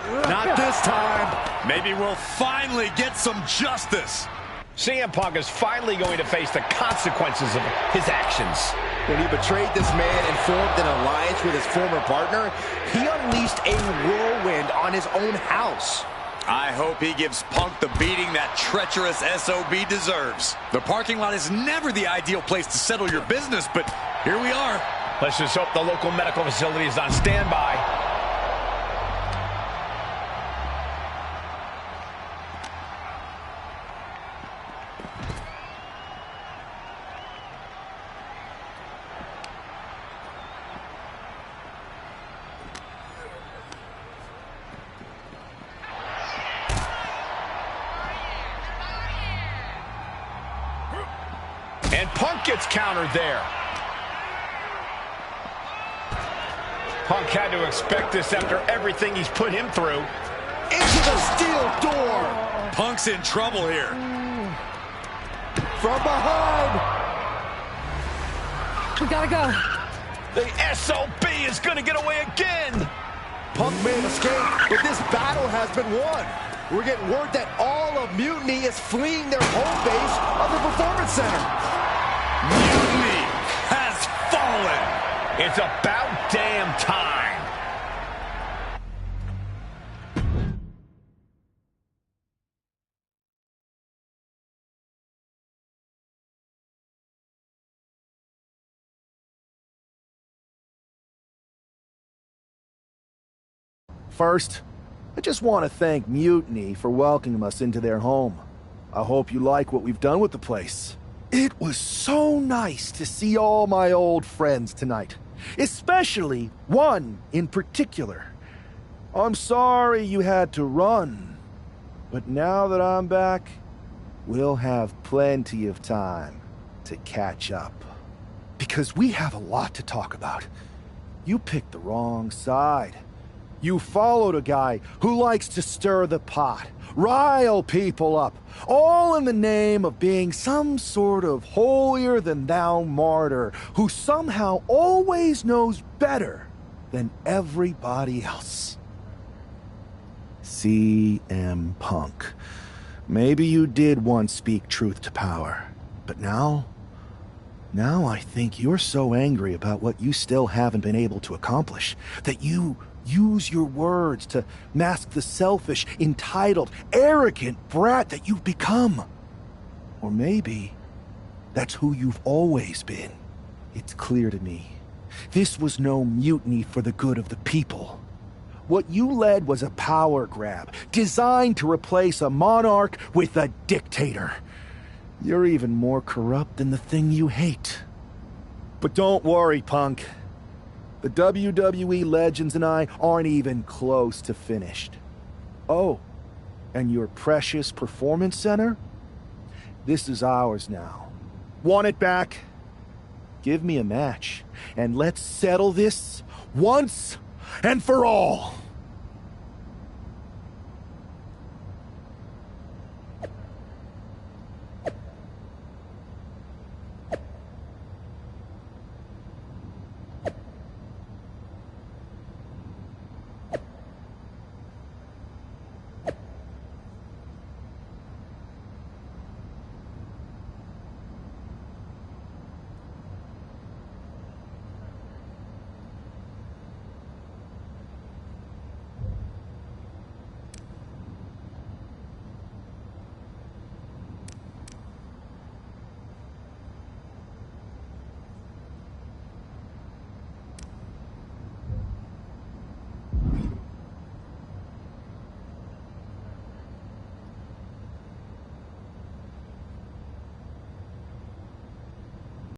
Not this time. Maybe we'll finally get some justice. CM Punk is finally going to face the consequences of his actions. When he betrayed this man and formed an alliance with his former partner, he unleashed a whirlwind on his own house. I hope he gives Punk the beating that treacherous SOB deserves. The parking lot is never the ideal place to settle your business, but here we are. Let's just hope the local medical facility is on standby. And Punk gets countered there. Punk had to expect this after everything he's put him through. Into the steel door. Punk's in trouble here. From behind. We gotta go. The SOB is gonna get away again. Punk may have escaped, but this battle has been won. We're getting word that all of Mutiny is fleeing their home base of the Performance Center. Mutiny has fallen. It's about damn time. First, I just want to thank Mutiny for welcoming us into their home. I hope you like what we've done with the place. It was so nice to see all my old friends tonight, especially one in particular. I'm sorry you had to run, but now that I'm back, we'll have plenty of time to catch up. Because we have a lot to talk about. You picked the wrong side. You followed a guy who likes to stir the pot, rile people up, all in the name of being some sort of holier-than-thou martyr who somehow always knows better than everybody else. CM Punk. Maybe you did once speak truth to power, but now I think you're so angry about what you still haven't been able to accomplish that you use your words to mask the selfish, entitled, arrogant brat that you've become. Or maybe that's who you've always been. It's clear to me. This was no mutiny for the good of the people. What you led was a power grab, designed to replace a monarch with a dictator. You're even more corrupt than the thing you hate. But don't worry, Punk. The WWE legends and I aren't even close to finished. Oh, and your precious Performance Center? This is ours now. Want it back? Give me a match, and let's settle this once and for all.